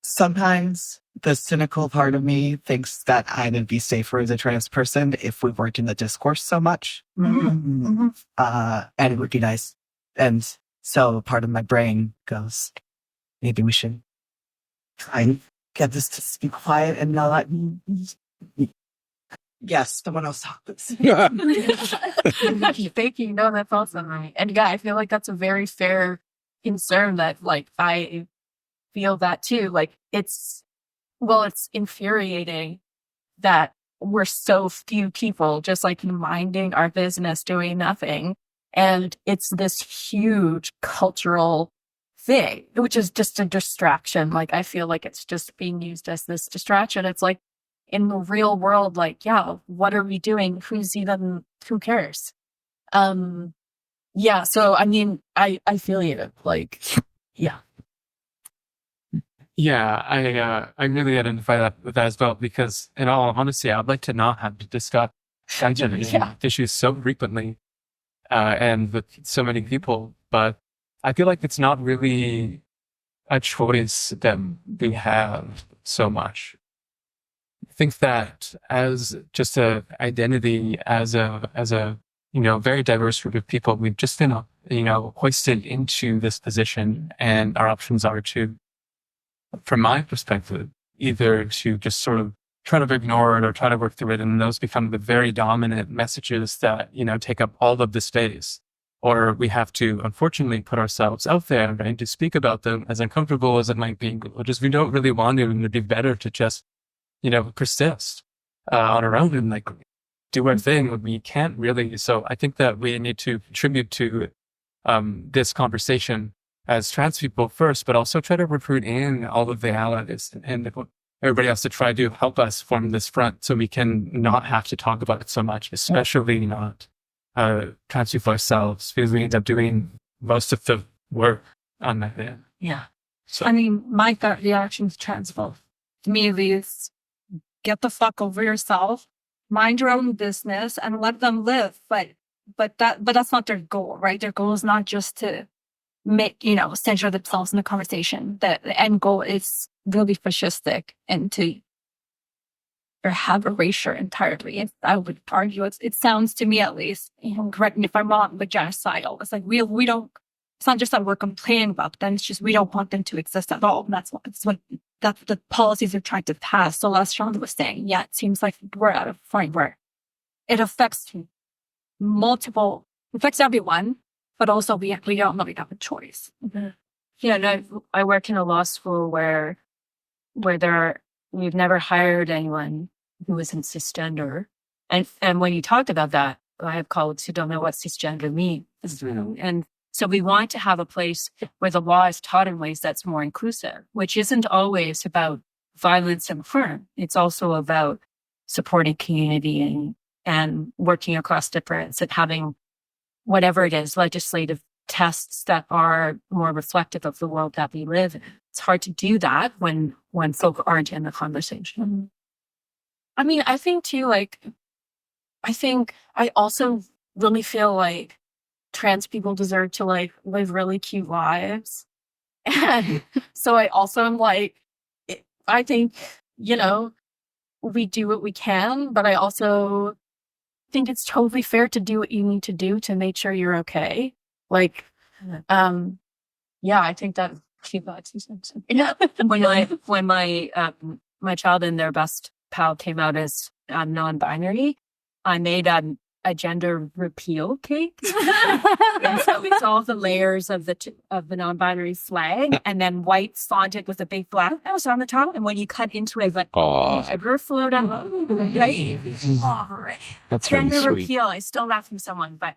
sometimes the cynical part of me thinks that I would be safer as a trans person if we weren't in the discourse so much. And it would be nice. And so part of my brain goes, maybe we should try and get this to be quiet and not let me. Yes, someone else talk this. thank you. No, that's awesome. And yeah, I feel like that's a very fair concern that like I feel that too. Like it's infuriating that we're so few people just like minding our business, doing nothing. And it's this huge cultural thing, which is just a distraction. Like, I feel like it's just being used as this distraction. It's like, in the real world, like, yeah, what are we doing? Who cares? Yeah. So, I mean, I feel you. Like, yeah. Yeah, I really identify that with that as well, because in all honesty, I'd like to not have to discuss gender issues so frequently and with so many people, but I feel like it's not really a choice that we have so much. I think that as just a identity, as a very diverse group of people, we've just been hoisted into this position, and our options are to, from my perspective, either to just sort of try to ignore it or try to work through it, and those become the very dominant messages that take up all of the space, or we have to unfortunately put ourselves out there, right, to speak about them, as uncomfortable as it might be, or just we don't really want to, and it'd be better to just persist on our own and like do our thing when we can't really. So I think that we need to contribute to this conversation as trans people first, but also try to recruit in all of the allies and everybody else to try to help us form this front so we can not have to talk about it so much, especially not trans people ourselves, because we end up doing most of the work on that end. Yeah. So, I mean, my gut reaction to trans folk, to me, is get the fuck over yourself, mind your own business, and let them live. But that's not their goal, right? Their goal is not just to make, center themselves in the conversation. The end goal is really fascistic and to have erasure entirely. I would argue it sounds to me, at least, correct me if I'm wrong, but genocidal. It's like we don't. It's not just that we're complaining about them. It's just we don't want them to exist at all. And that's the policies they're trying to pass. So as Sean was saying, yeah, it seems like we're at a point where it affects everyone, but also we don't really have a choice. Mm-hmm. Yeah, no, I work in a law school where we've never hired anyone who isn't cisgender. And when you talked about that, I have colleagues who don't know what cisgender means. And so we want to have a place where the law is taught in ways that's more inclusive, which isn't always about violence and harm. It's also about supporting community and working across difference and having whatever it is, legislative tests that are more reflective of the world that we live in. It's hard to do that when folk aren't in the conversation. I mean, I think too, I also really feel like trans people deserve to live really cute lives. And so I also am I think, we do what we can, but I also think it's totally fair to do what you need to do to make sure you're okay. I think that cute vibes. When my child and their best pal came out as non-binary, I made a gender repeal cake. And so it's all the layers of the non-binary flag, and then white fonted with a big black house on the top. And when you cut into it, sugar flowed out. Right? That's really Gender sweet. repeal. I still got from someone, but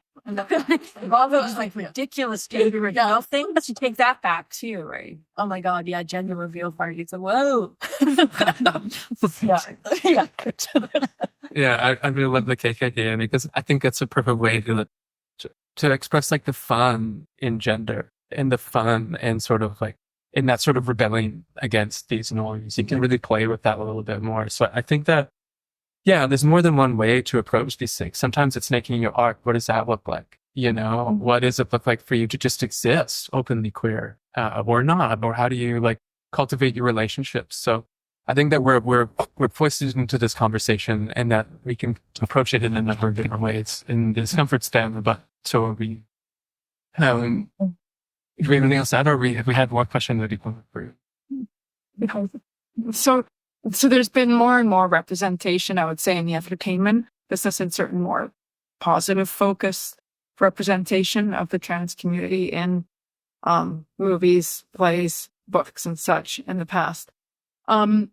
all those ridiculous gender reveal things. You take that back too, right? Oh my God, yeah, gender reveal parties. Whoa. Yeah. yeah, I really love the cake idea, because I think that's a perfect way to express the fun in gender, and the fun and sort of in that sort of rebelling against these norms. You can really play with that a little bit more. So I think that, yeah, there's more than one way to approach these things. Sometimes it's making your art. What does that look like? What does it look like for you to just exist openly queer or not? Or how do you cultivate your relationships? So I think that we're foisted into this conversation, and that we can approach it in a number of different ways. And the discomfort's them, but so are we. Do we have anything else to add, or have we had more questions that you want for you? So there's been more and more representation, I would say, in the entertainment business, and certain more positive focused representation of the trans community in movies, plays, books, and such in the past. Has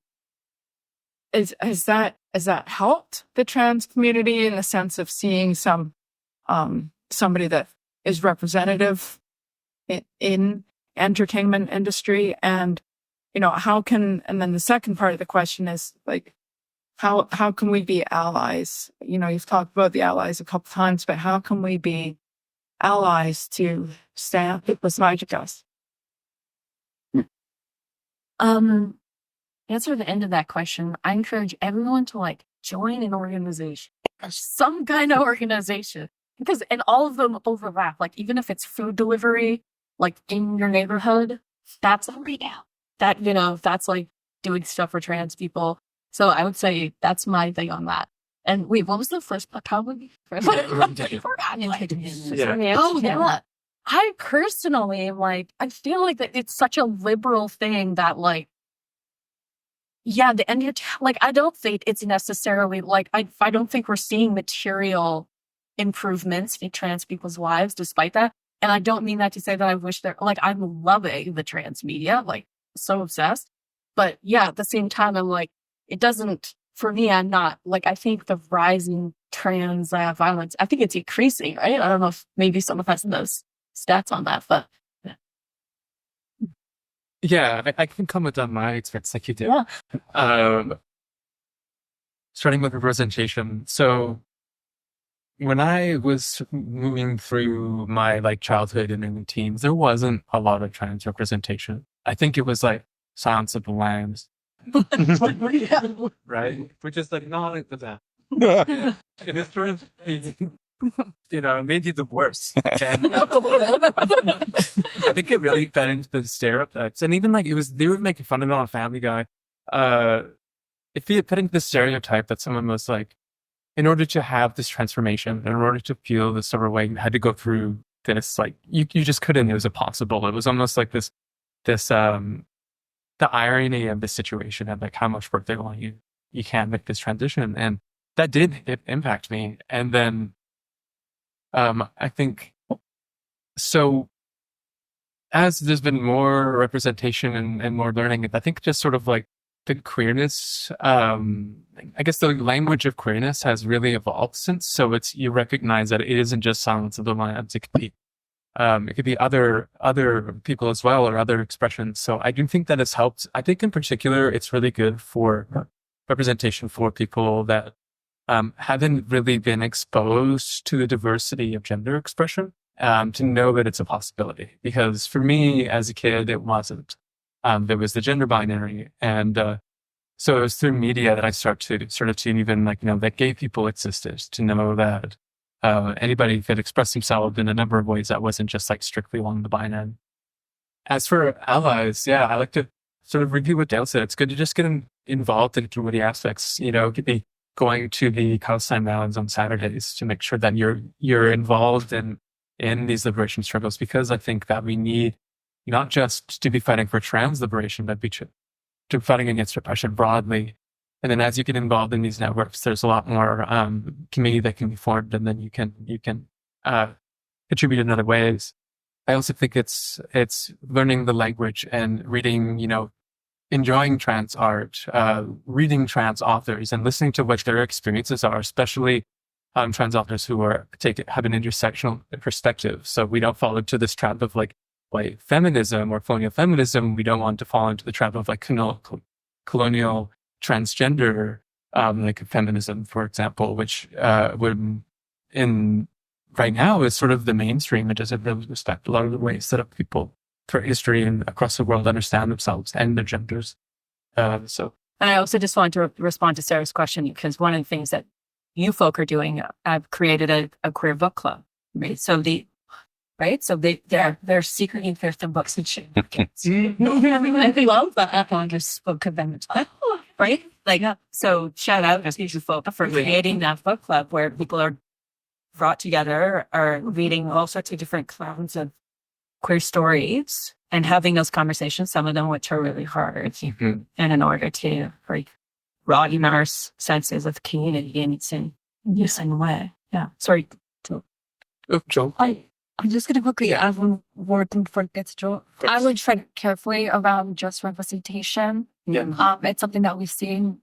that helped the trans community in the sense of seeing somebody that is representative in entertainment industry, and and then the second part of the question is like, how can we be allies? You've talked about the allies a couple times, but how can we be allies to stand beside us? Answer the end of that question. I encourage everyone to like join an organization, some kind of organization, and all of them overlap. Like even if it's food delivery, like in your neighborhood, that's already out. That's like doing stuff for trans people. So I would say that's my thing on that. And wait, what was the first part? Oh, yeah. I personally am like, I feel like that it's such a liberal thing that like, yeah, the end, like, I don't think it's necessarily like, I don't think we're seeing material improvements in trans people's lives despite that. And I don't mean that to say that I wish like, I'm loving the trans media, like so obsessed. But yeah, at the same time, I'm like, it doesn't, for me, I'm not like, I think the rising trans violence, I think it's increasing, right? I don't know if maybe someone has those stats on that, but. Yeah, I can comment on my experience like you did. Yeah. Starting with representation. So when I was moving through my like childhood and early teens, there wasn't a lot of trans representation. I think it was like Silence of the Lambs. Right? Which is like not like that. It is sort of, maybe the worst. And I think it really fed into the stereotypes. And even like they were making fun of it on Family Guy. If it fed into the stereotype that someone was like, in order to have this transformation, in order to feel this sort of way, you had to go through this, like, you just couldn't, it was impossible. It was almost like this, the irony of the situation and like how much work they want you can't make this transition. And that did impact me. And then, I think, so as there's been more representation and more learning, I think just sort of like the queerness, I guess the language of queerness has really evolved since. So you recognize that it isn't just Silence of the Lambs. It could be other people as well, or other expressions. So I do think that it's helped. I think in particular, it's really good for representation for people that haven't really been exposed to the diversity of gender expression, to know that it's a possibility. Because for me as a kid, it wasn't. There was the gender binary. And so it was through media that I started to even like, that gay people existed, to know that anybody could express themselves in a number of ways that wasn't just like strictly along the binary. As for allies, yeah, I like to sort of repeat what Dale said. It's good to just get involved in community aspects. It could be going to the Palestine rallies on Saturdays to make sure that you're involved in these liberation struggles, because I think that we need not just to be fighting for trans liberation, but to fighting against repression broadly. And then as you get involved in these networks, there's a lot more community that can be formed, and then you can contribute in other ways. I also think it's learning the language and reading, enjoying trans art, reading trans authors and listening to what their experiences are, especially trans authors who have an intersectional perspective. So we don't fall into this trap of like white feminism or colonial feminism. We don't want to fall into the trap of like colonial transgender like feminism, for example, which right now is sort of the mainstream. It doesn't really respect a lot of the ways that people throughout history and across the world understand themselves and their genders. And I also just wanted to respond to Sarah's question, because one of the things that you folk are doing, I've created a queer book club, right? So they're secretly there's some books and shit. I love that. I just spoke of them, right? Like, so shout out to you folk for creating that book club where people are brought together, are reading all sorts of different kinds of queer stories and having those conversations, some of them which are really hard. And in order to like broaden our senses of community in the same way. Yeah. Sorry. Joe. I'm just going to quickly add one word before it gets Joe. I would tread carefully around just representation. Yeah. It's something that we've seen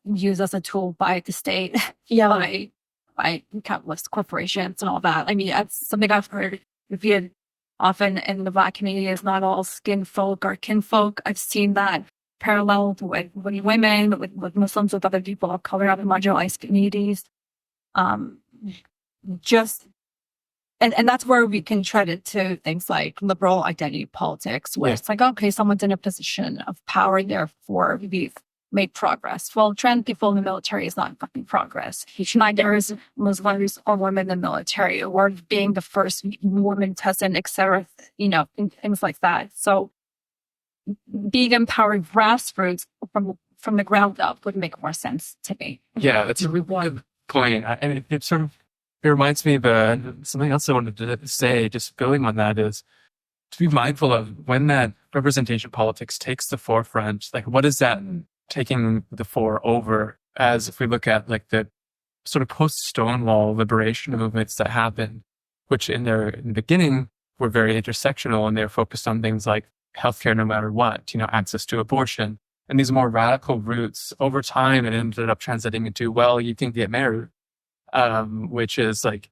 used as a tool by the state, by capitalist corporations and all that. I mean, that's something I've heard repeated often in the Black community is not all skin folk or kinfolk. I've seen that paralleled with women, with Muslims, with other people of color, other marginalized communities. Just and that's where we can tread into things like liberal identity politics, where it's like, okay, someone's in a position of power, therefore we've made progress. Well, trans people in the military is not fucking progress. Neither is Muslims or women in the military, or being the first woman president, etc. Things like that. So being empowered grassroots from the ground up would make more sense to me. Yeah, that's a really good point. And it sort of it reminds me of something else I wanted to say, just building on that, is to be mindful of when that representation politics takes the forefront, like what is that taking the fore over, as if we look at like the sort of post-Stonewall liberation movements that happened, which in the beginning were very intersectional, and they're focused on things like healthcare no matter what, access to abortion. And these more radical roots over time, it ended up translating into, well, you can get married, which is like,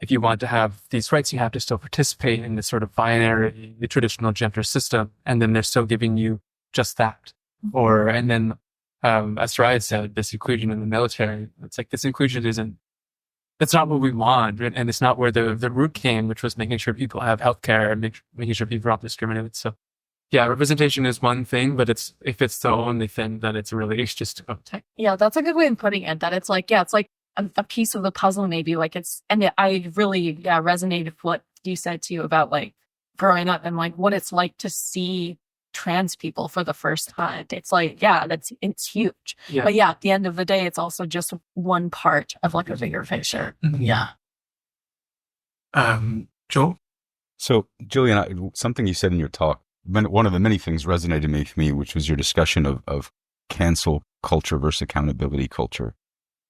if you want to have these rights, you have to still participate in this sort of binary, the traditional gender system. And then they're still giving you just that. And then, as Ryan said, this inclusion in the military, it's like this inclusion that's not what we want. And it's not where the root came, which was making sure people have healthcare and making sure people are not discriminated. So yeah, representation is one thing, but if it's the only thing, then it's just Yeah, that's a good way of putting it. That it's like, it's like a piece of the puzzle, maybe. Like I really resonated with what you said too about like growing up and like what it's like to see trans people for the first time. It's like, it's huge. Yeah. But at the end of the day, it's also just one part of like a bigger picture. Yeah. Joel? So, Gillian, something you said in your talk, one of the many things resonated with me, which was your discussion of cancel culture versus accountability culture.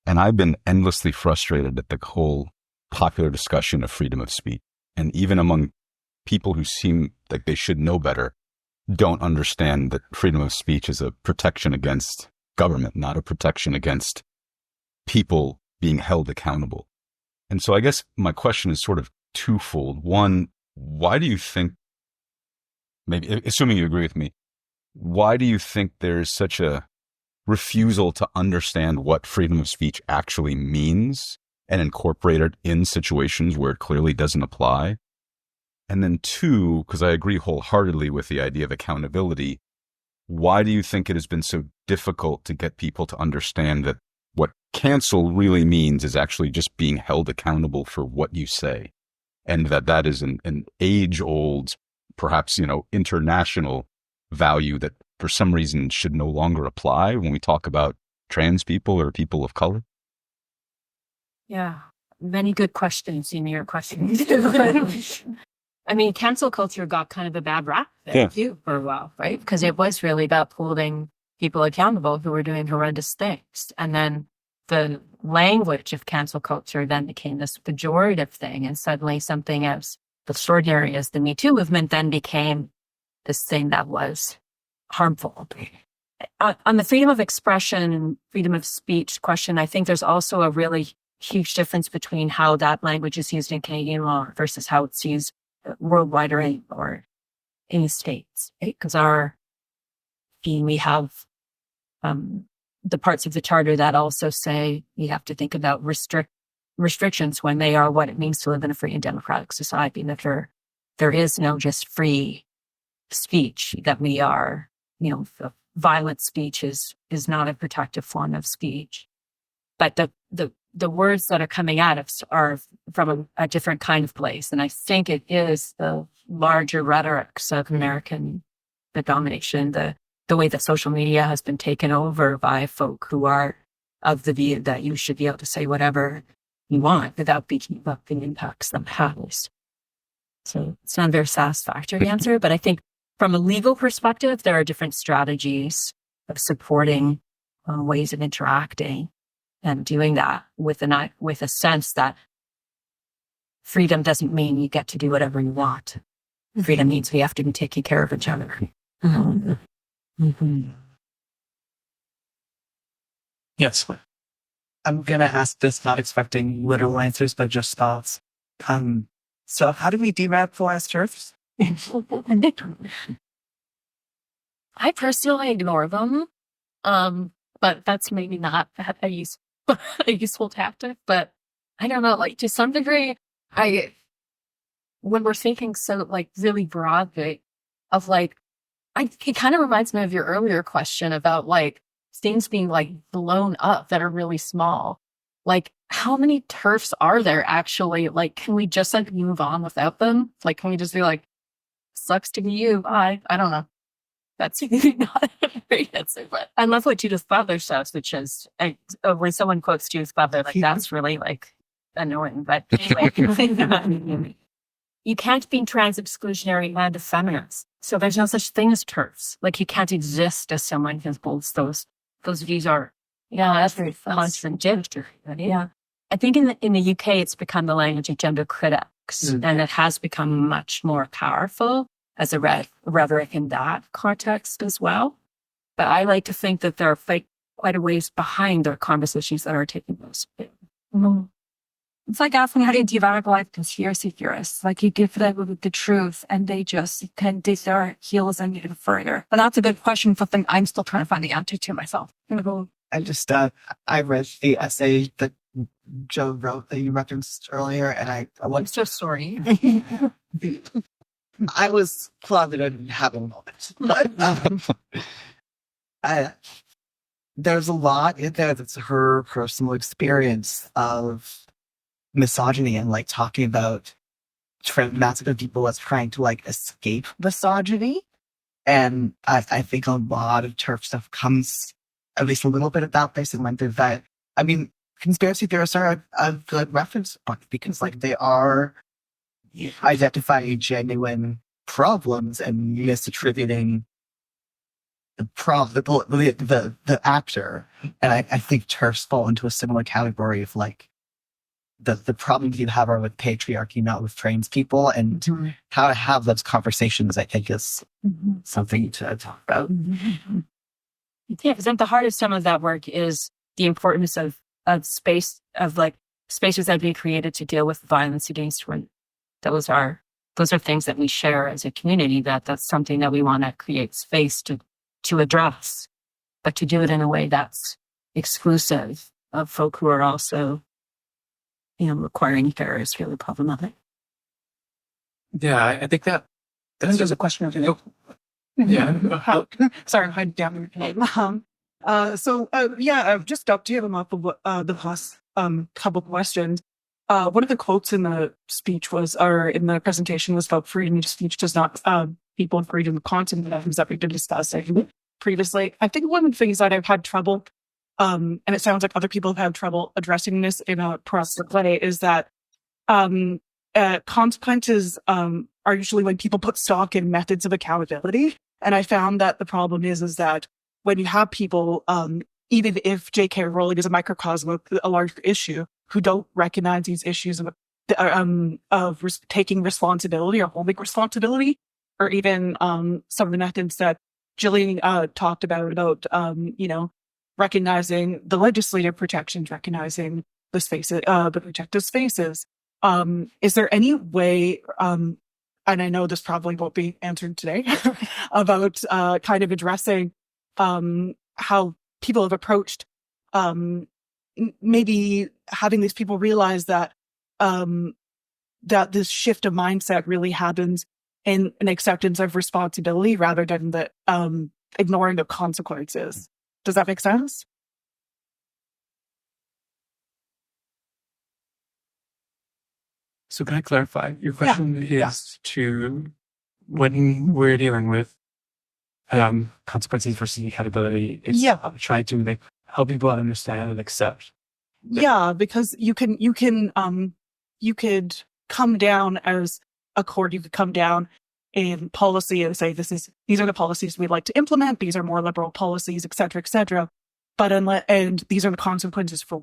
And I've been endlessly frustrated at the whole popular discussion of freedom of speech. And even among people who seem like they should know better, don't understand that freedom of speech is a protection against government, not a protection against people being held accountable. And so I guess my question is sort of twofold. One, why do you think, maybe assuming you agree with me, why do you think there's such a refusal to understand what freedom of speech actually means and incorporate it in situations where it clearly doesn't apply? And then two, because I agree wholeheartedly with the idea of accountability, why do you think it has been so difficult to get people to understand that what cancel really means is actually just being held accountable for what you say, and that is an age-old, perhaps, international value that for some reason should no longer apply when we talk about trans people or people of color? Yeah. Many good questions in your questions. I mean, cancel culture got kind of a bad rap there too for a while, right? Because it was really about holding people accountable who were doing horrendous things. And then the language of cancel culture then became this pejorative thing. And suddenly something as extraordinary as the Me Too movement then became this thing that was harmful. On the freedom of expression and freedom of speech question, I think there's also a really huge difference between how that language is used in Canadian law versus how it's used worldwide or in the States, right? Because we have the parts of the charter that also say you have to think about restrictions when they are what it means to live in a free and democratic society, and that there is no just free speech, that we are, violent speech is not a protected form of speech. But the words that are coming at us are from a different kind of place. And I think it is the larger rhetorics of American domination, the way that social media has been taken over by folk who are of the view that you should be able to say whatever you want without thinking about the impacts that has. So it's not a very satisfactory answer, but I think from a legal perspective, there are different strategies of supporting ways of interacting and doing that with a sense that freedom doesn't mean you get to do whatever you want. Freedom means we have to be taking care of each other. Mm-hmm. Mm-hmm. Yes. I'm going to ask this, not expecting literal answers, but just thoughts. So how do we deradicalize turfs? I personally ignore them. But that's maybe not a useful tactic. But I don't know, like to some degree, when we're thinking so like really broadly of like, it kind of reminds me of your earlier question about like things being like blown up that are really small. Like, how many turfs are there actually? Like, can we just like move on without them? Like, can we just be like, sucks to be you? Bye. I don't know. That's not a great answer, but I love what Judith Butler says, which is when someone quotes Judith Butler, like that's really like annoying. But anyway, you can't be trans exclusionary and a feminist. So there's no such thing as turfs. Like you can't exist as someone who holds those views are that's very contradictory. Yeah. I think in the UK it's become the language of gender critics, and it has become much more powerful as a rhetoric in that context as well. But I like to think that there are quite a ways behind the conversations that are taking place. It's like asking how do you deradicalize conspiracy theorists? Like you give them the truth and they just can dig their heels in even further. And that's a good question for thing I'm still trying to find the answer to myself. I just, I read the essay that Joe wrote that you referenced earlier, and I'm so sorry. I was closeted and having a moment. But there's a lot in there that's her personal experience of misogyny and like talking about masculine people as trying to like escape misogyny. And I think a lot of TERF stuff comes at least a little bit of that place and went through that. I mean, conspiracy theorists are a good reference point because like they are identifying genuine problems and misattributing the actor. And I think TERFs fall into a similar category of like the problems you have are with patriarchy, not with trans people, and how to have those conversations, I think, is something to talk about. Yeah, because at the heart of some of that work is the importance of space, of like spaces that have been created to deal with violence against women. Those are things that we share as a community. That's something that we want to create space to address, but to do it in a way that's exclusive of folk who are also, requiring care is really problematic. Yeah, I think that There's a question. yeah. Sorry, I'm down your name. Just dovetailing off of the past couple questions. One of the quotes in the speech in the presentation was about freedom of speech does not people and freedom of content that we've been discussing previously. I think one of the things that I've had trouble, and it sounds like other people have had trouble addressing this in a process play, is that consequences are usually when people put stock in methods of accountability. And I found that the problem is that when you have people, even if JK Rowling is a microcosm of a larger issue, who don't recognize these issues of taking responsibility or holding responsibility, or even some of the methods that Gillian talked about recognizing the legislative protections, recognizing the spaces, the protective spaces. Is there any way, and I know this probably won't be answered today, about kind of addressing how people have approached maybe having these people realize that that this shift of mindset really happens in an acceptance of responsibility rather than the ignoring of consequences. Does that make sense? So can I clarify? Your question is to when we're dealing with consequences versus accountability, it's trying to help people understand and accept. Yeah, because you could come down as a court, you could come down in policy and say these are the policies we'd like to implement, these are more liberal policies, et cetera, but and these are the consequences for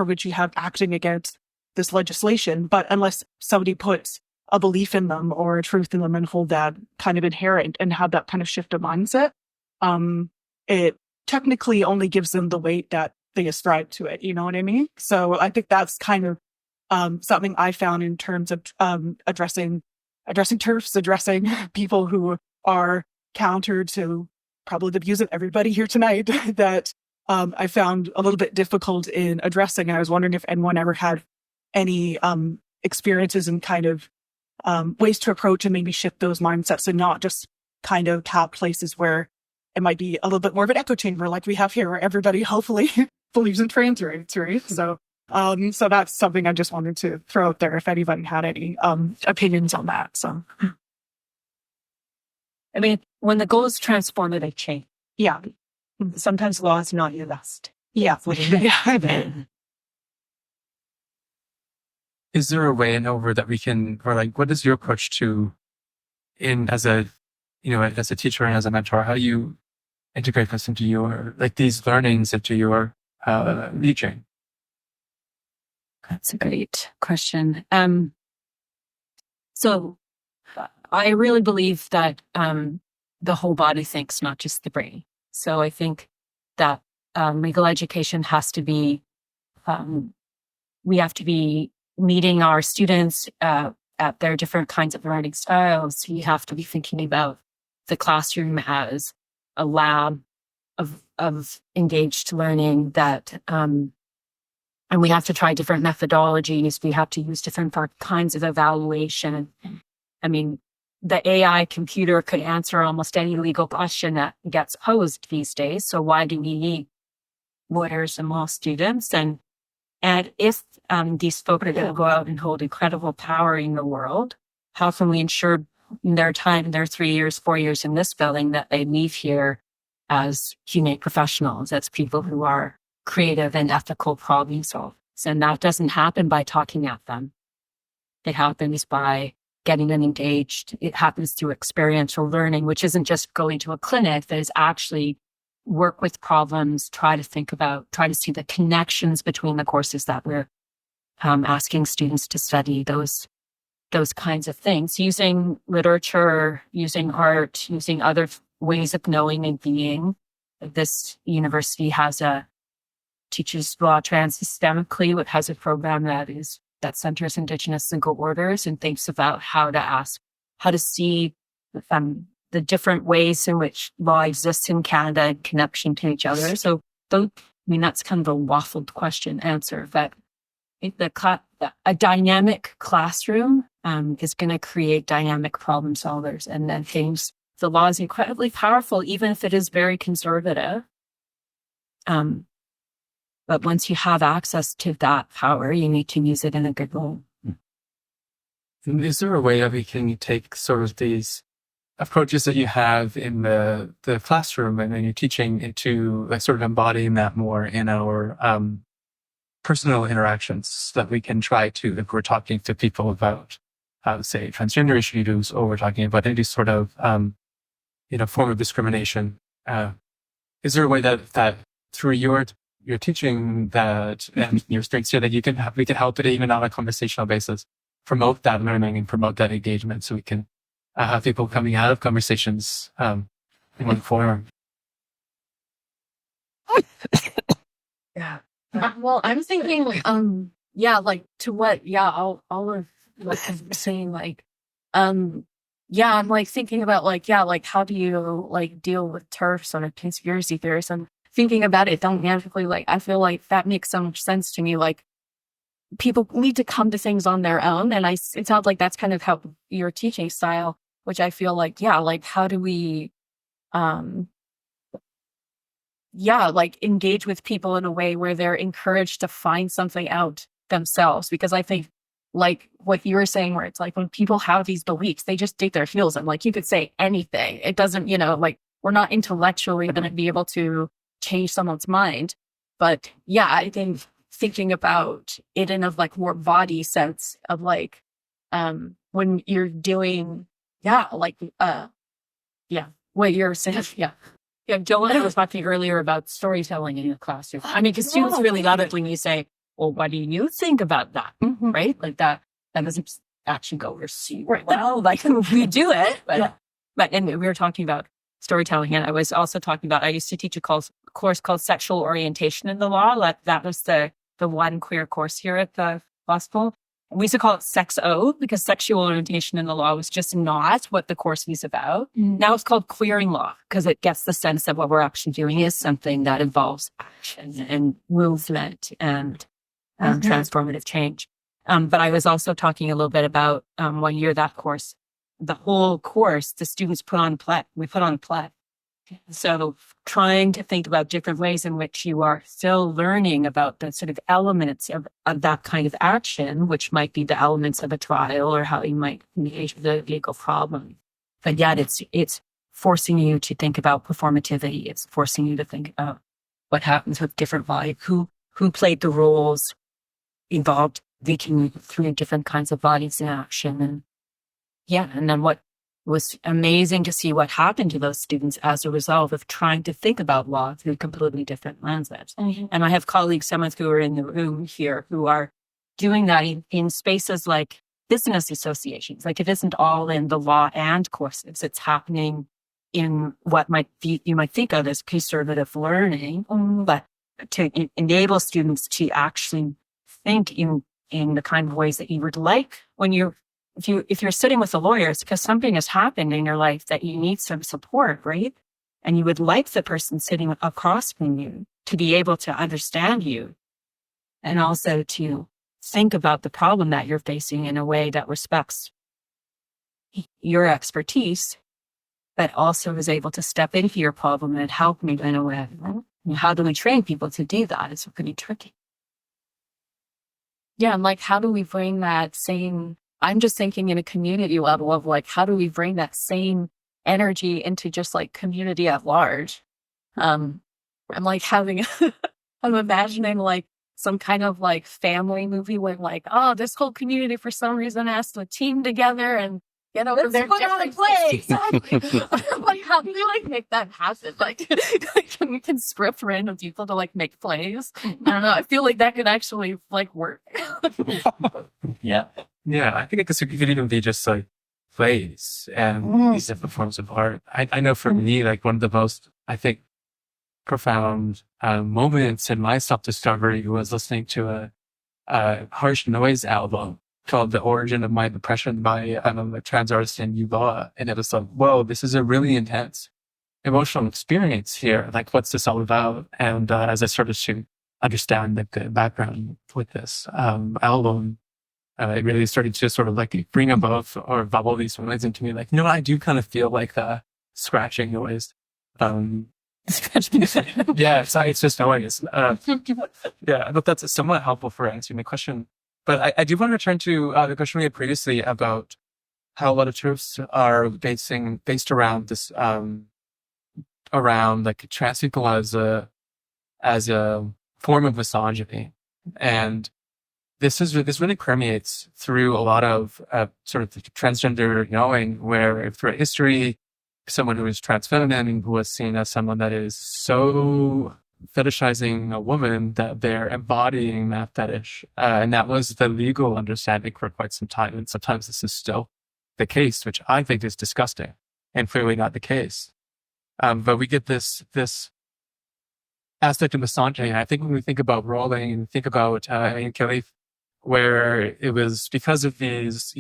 which you have acting against this legislation. But unless somebody puts a belief in them or a truth in them and hold that kind of inherent and have that kind of shift of mindset, it technically only gives them the weight that they ascribe to it. You know what I mean? So I think that's kind of something I found in terms of addressing TERFs, addressing people who are counter to probably the views of everybody here tonight that I found a little bit difficult in addressing. And I was wondering if anyone ever had any experiences and kind of ways to approach and maybe shift those mindsets and not just kind of have places where it might be a little bit more of an echo chamber like we have here, where everybody hopefully believes in trans rights, right? So that's something I just wanted to throw out there if anybody had any opinions on that. So, I mean, when the goal is transformative change, yeah. sometimes law is not your best. Yeah. Is there a way and over that we can, or like, what is your approach to as a teacher and as a mentor, how do you integrate this into your, like these learnings into your teaching? That's a great question. So I really believe that the whole body thinks, not just the brain. So I think that legal education has to be, we have to be meeting our students at their different kinds of learning styles. We have to be thinking about the classroom as a lab of engaged learning that, and we have to try different methodologies. We have to use different kinds of evaluation. I mean, the AI computer could answer almost any legal question that gets posed these days. So why do we need lawyers and law students? And if these folks are going to go out and hold incredible power in the world, how can we ensure in their time, their 3 years, 4 years in this building, that they leave here as humane professionals, as people who are creative and ethical problem solvers? And that doesn't happen by talking at them. It happens by getting them engaged. It happens through experiential learning, which isn't just going to a clinic, that is actually work with problems, try to see the connections between the courses that we're asking students to study, those kinds of things, using literature, using art, using other ways of knowing and being. This university teaches law transsystemically, which has a program that centers Indigenous single orders and thinks about how to see the different ways in which law exists in Canada in connection to each other. So, that's kind of a waffled question answer, but a dynamic classroom is going to create dynamic problem solvers. And then the law is incredibly powerful, even if it is very conservative. But once you have access to that power, you need to use it in a good way. Is there a way that we can take sort of these approaches that you have in the classroom and then you're teaching into like sort of embodying that more in our personal interactions, so that we can try to, if we're talking to people about, say, transgender issues, or we're talking about any sort of, form of discrimination, is there a way that through your teaching that and your strengths here that we can help it even on a conversational basis, promote that learning and promote that engagement, so we can have people coming out of conversations in form? Yeah. Well, I'm thinking, to what, all of what I'm saying, I'm like thinking about how do you deal with TERFs or conspiracy theories? I'm thinking about it dynamically. I feel like that makes so much sense to me. People need to come to things on their own. And it sounds like that's kind of how your teaching style, which I feel how do we, engage with people in a way where they're encouraged to find something out themselves? Because I think what you were saying, where it's when people have these beliefs, they just dig their heels in. You could say anything. It doesn't, we're not intellectually going to be able to change someone's mind. But I think thinking about it in a more body sense of when you're doing, what you're saying. Yeah, Joanna was talking earlier about storytelling in the classroom. I mean, because students really love it when you say, well, what do you think about that? Mm-hmm. Right? That doesn't actually go over super well. We do it. But and we were talking about storytelling. And I was also talking about, I used to teach a course called Sexual Orientation in the Law. That was the one queer course here at the gospel. We used to call it sex O because sexual orientation in the law was just not what the course was about. Now it's called queering law because it gets the sense that what we're actually doing is something that involves action and movement and transformative change. But I was also talking a little bit about 1 year that course, the whole course, the students put on a play. We put on a play. So trying to think about different ways in which you are still learning about the sort of elements of that kind of action, which might be the elements of a trial or how you might engage with a legal problem. But yet it's forcing you to think about performativity. It's forcing you to think about what happens with different bodies, who played the roles involved, thinking through different kinds of bodies in action. And then what was amazing to see what happened to those students as a result of trying to think about law through completely different lenses. And I have colleagues, some of who are in the room here, who are doing that in spaces like business associations. Like it isn't all in the law and courses. It's happening in what you might think of as conservative learning, but to enable students to actually think in the kind of ways that you would like when if you're sitting with a lawyer, it's because something has happened in your life that you need some support, right? And you would like the person sitting across from you to be able to understand you and also to think about the problem that you're facing in a way that respects your expertise, but also is able to step into your problem and help you in a way. And how do we train people to do that? It's pretty tricky. Yeah, and like, how do we bring that same, I'm just thinking in a community level of like, how do we bring that same energy into just like community at large? I'm like I'm imagining like some kind of like family movie where like, oh, this whole community for some reason has to team together and get over their different plays. Like, how do we like make that happen? Like, we can script random people to like make plays. I don't know. I feel like that could actually like work. Yeah, I think it could even be just like plays and these different forms of art. I know for me, like one of the most, I think, profound moments in my self-discovery was listening to a harsh noise album called The Origin of My Depression by a trans artist in Yuba. And it was like, whoa, this is a really intense emotional experience here. Like, what's this all about? And as I started to understand the background with this album, it really started to sort of like bring above or bubble these moments into me. Like, I do kind of feel like the scratching noise. Yeah, it's just noise. Yeah, but that's somewhat helpful for answering the question. But I do want to return to the question we had previously about how a lot of TERFs are based around this, around like trans people as a form of misogyny. And this really permeates through a lot of sort of the transgender knowing, where throughout history, someone who is trans feminine who was seen as someone that is so fetishizing a woman that they're embodying that fetish. And that was the legal understanding for quite some time. And sometimes this is still the case, which I think is disgusting and clearly not the case. But we get this aspect of misogyny. And I think when we think about Rowling and think about Ian Kelly, where it was because of these,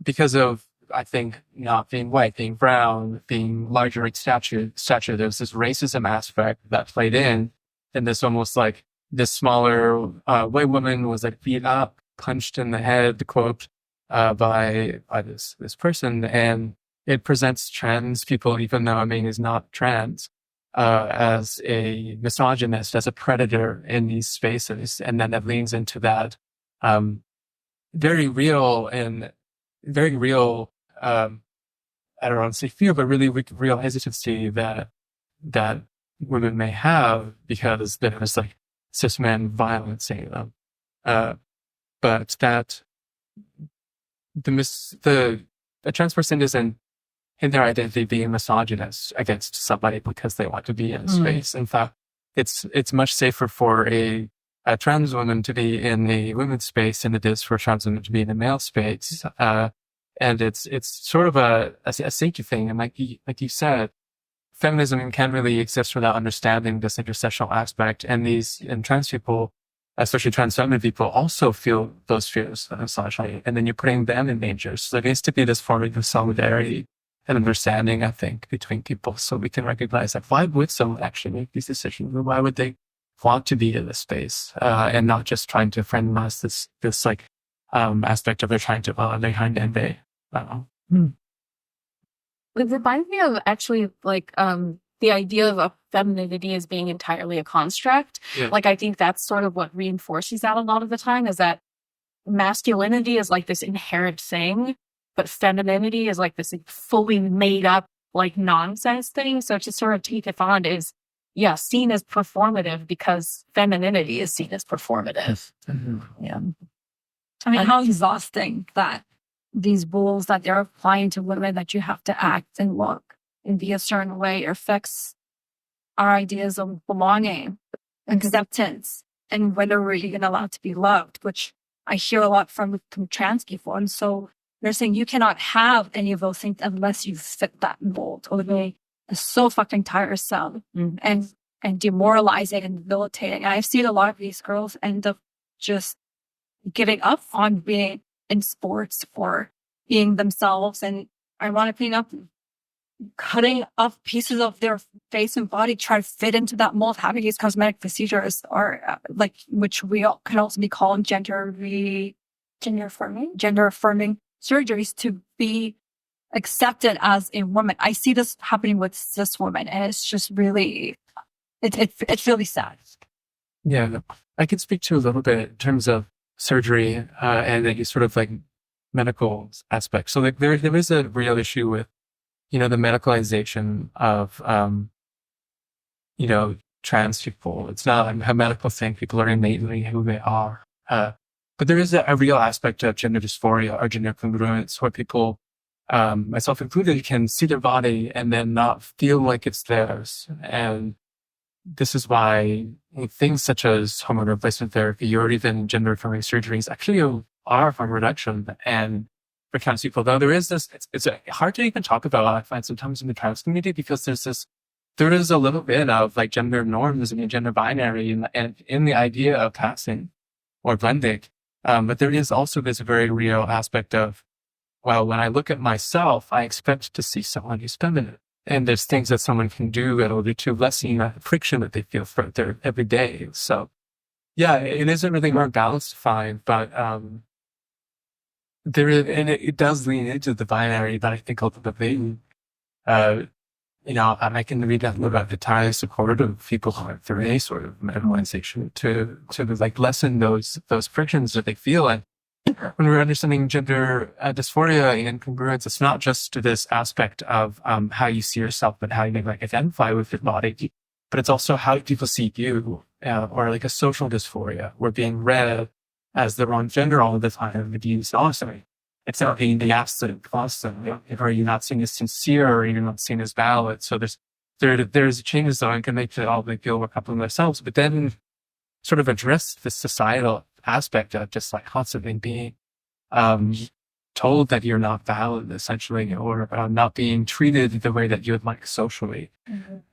because of, I think, not being white, being brown, being larger in stature, there's this racism aspect that played in, and this almost like this smaller white woman was like beat up, punched in the head, quote, by this person, and it presents trans people, even though is not trans, as a misogynist, as a predator in these spaces, and then it leans into that very real I don't want to say fear, but really real hesitancy that women may have because there's like cis men violencing them. But that a trans person isn't in their identity being misogynist against somebody because they want to be in a space. In fact, it's much safer for a trans woman to be in a women's space than it is for a trans woman to be in a male space. And it's sort of a safety thing. And like you said, feminism can't really exist without understanding this intersectional aspect. And trans people especially trans feminine people, also feel those fears of misogyny, and then you're putting them in danger. So there needs to be this form of solidarity and understanding, I think, between people, so we can recognize that why would someone actually make these decisions, or why would they want to be in this space, and not just trying to friendlize this like aspect of they're trying to they're trying to invade. It reminds me of actually like the idea of femininity as being entirely a construct. Yeah. Like I think that's sort of what reinforces that a lot of the time, is that masculinity is like this inherent thing, but femininity is like this fully made up like nonsense thing. So to sort of take it on is seen as performative because femininity is seen as performative. Yeah. I mean, how exhausting that these rules that they're applying to women, that you have to act and look and be a certain way, affects our ideas of belonging, acceptance, and whether we're even allowed to be loved, which I hear a lot from trans people. And so they're saying you cannot have any of those things unless you fit that mold. Or they are so fucking tiresome and demoralizing and debilitating. I've seen a lot of these girls end up just giving up on being in sports or being themselves, and ironically enough, cutting off pieces of their face and body, try to fit into that mold, having these cosmetic procedures, or like, which we all can also be called gender affirming surgeries, to be accepted as a woman. I see this happening with cis women, and it's just really, it's really sad. Yeah, I can speak to a little bit in terms of surgery and the sort of like medical aspect. So like there is a real issue with, the medicalization of, trans people. It's not a medical thing. People are innately who they are. But there is a real aspect of gender dysphoria or gender congruence where people, myself included, can see their body and then not feel like it's theirs. And this is why things such as hormone replacement therapy or even gender affirming surgeries actually are harm reduction. And for trans people, though, there is this, it's hard to even talk about, I find sometimes in the trans community, because there is a little bit of like gender norms and gender binary and in the idea of passing or blending. But there is also this very real aspect of, well, when I look at myself, I expect to see someone who's feminine. And there's things that someone can do in order to lessen that friction that they feel for their every day. So, yeah, it isn't really more balanced to find, but there is, and it does lean into the binary that I think ultimately, and I can read that about entirely supportive of people who are through any sort of medicalization to like lessen those frictions that they feel. And when we're understanding gender dysphoria and congruence, it's not just this aspect of how you see yourself, but how you like identify with your body, but it's also how people see you, or like a social dysphoria. We're being read as the wrong gender all the time, and used also. It's not being the absolute constantly, or you're not seen as sincere, or you're not seen as valid. So there's changes that can make it all they feel more comfortable with themselves, but then sort of address the societal aspect of just like constantly being told that you're not valid, essentially, or not being treated the way that you would like socially.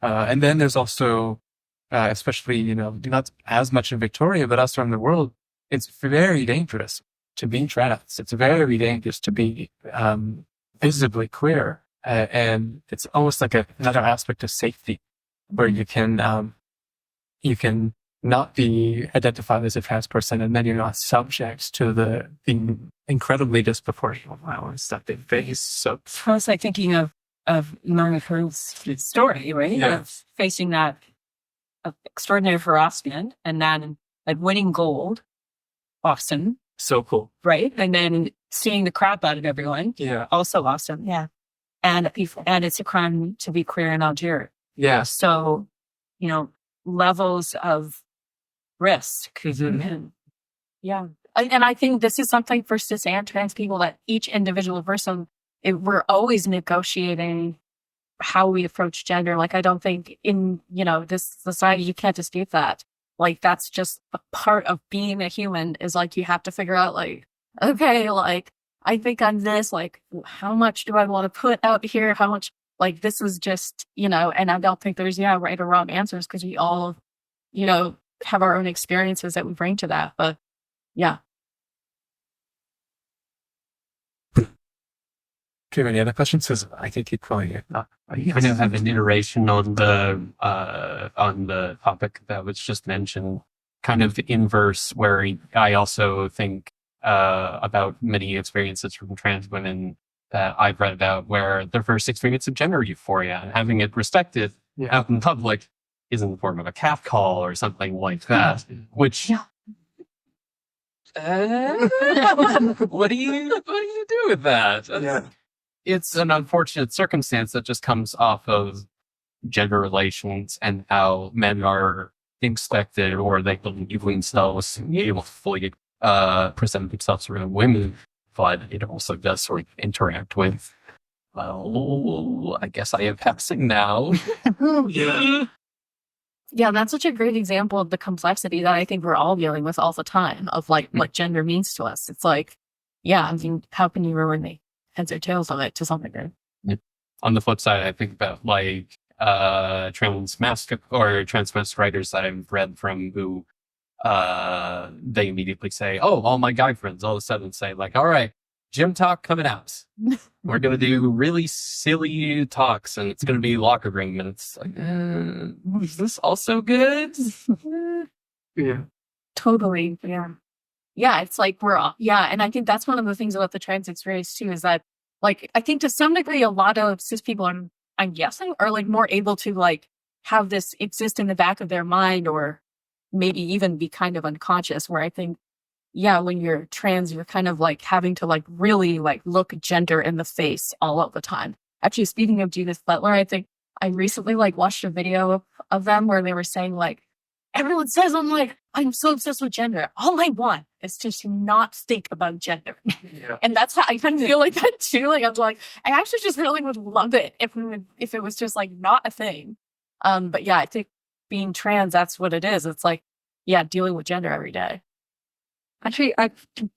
And then there's also, especially, not as much in Victoria, but elsewhere in the world, it's very dangerous to be trans. It's very dangerous to be visibly queer. And it's almost like another aspect of safety where you can not be identified as a trans person, and then you're not subject to the incredibly disproportionate violence that they face. So I was like thinking of Mary Hurl's story, right? Yeah. Of facing that extraordinary harassment and then like winning gold, awesome, so cool. right? And then seeing the crap out of everyone, Yeah. also awesome, yeah. And it's a crime to be queer in Algeria. Yeah. So, levels of risk. And, yeah. And I think this is something for cis and trans people, that each individual person, we're always negotiating how we approach gender. Like, I don't think in, this society, you can't escape that. Like, that's just a part of being a human, is like, you have to figure out like, okay, like, I think I'm this, like, how much do I want to put out here? How much, like, this is just, and I don't think there's, right or wrong answers, because we all, have our own experiences that we bring to that. But yeah. Do you have any other questions? 'Cause I can keep going. I kind of have an iteration on the topic that was just mentioned, kind of inverse, where I also think about many experiences from trans women that I've read about, where their first experience of gender euphoria and having it respected out in public is in the form of a catcall or something like that, which. What do you do with that? Yeah. It's an unfortunate circumstance that just comes off of gender relations and how men are expected, or they believe themselves to be able to fully present themselves around women, but it also does sort of interact with, well, I guess I am passing now. Yeah, that's such a great example of the complexity that I think we're all dealing with all the time of like what gender means to us. It's like, yeah, I mean, how can you ruin the heads or tails of it to some degree? On the flip side, I think about like trans writers that I've read from who they immediately say, oh, all my guy friends all of a sudden say like, all right, gym talk coming out. We're going to do really silly talks and it's going to be locker room. And it's like, is this also good? Yeah. Totally. Yeah. Yeah. It's like we're all, yeah. And I think that's one of the things about the trans experience too, is that like, I think to some degree, a lot of cis people, I'm guessing, are like more able to like have this exist in the back of their mind, or maybe even be kind of unconscious, where I think, yeah, when you're trans, you're kind of like having to like really like look gender in the face all of the time. Actually, speaking of Judith Butler, I think I recently like watched a video of them where they were saying like, everyone says I'm so obsessed with gender. All I want is to not think about gender. Yeah. And that's how I kind of feel like that too. Like I'm like, I actually just really would love it if it was just like not a thing. But yeah, I think being trans, that's what it is. It's like, yeah, dealing with gender every day. Actually,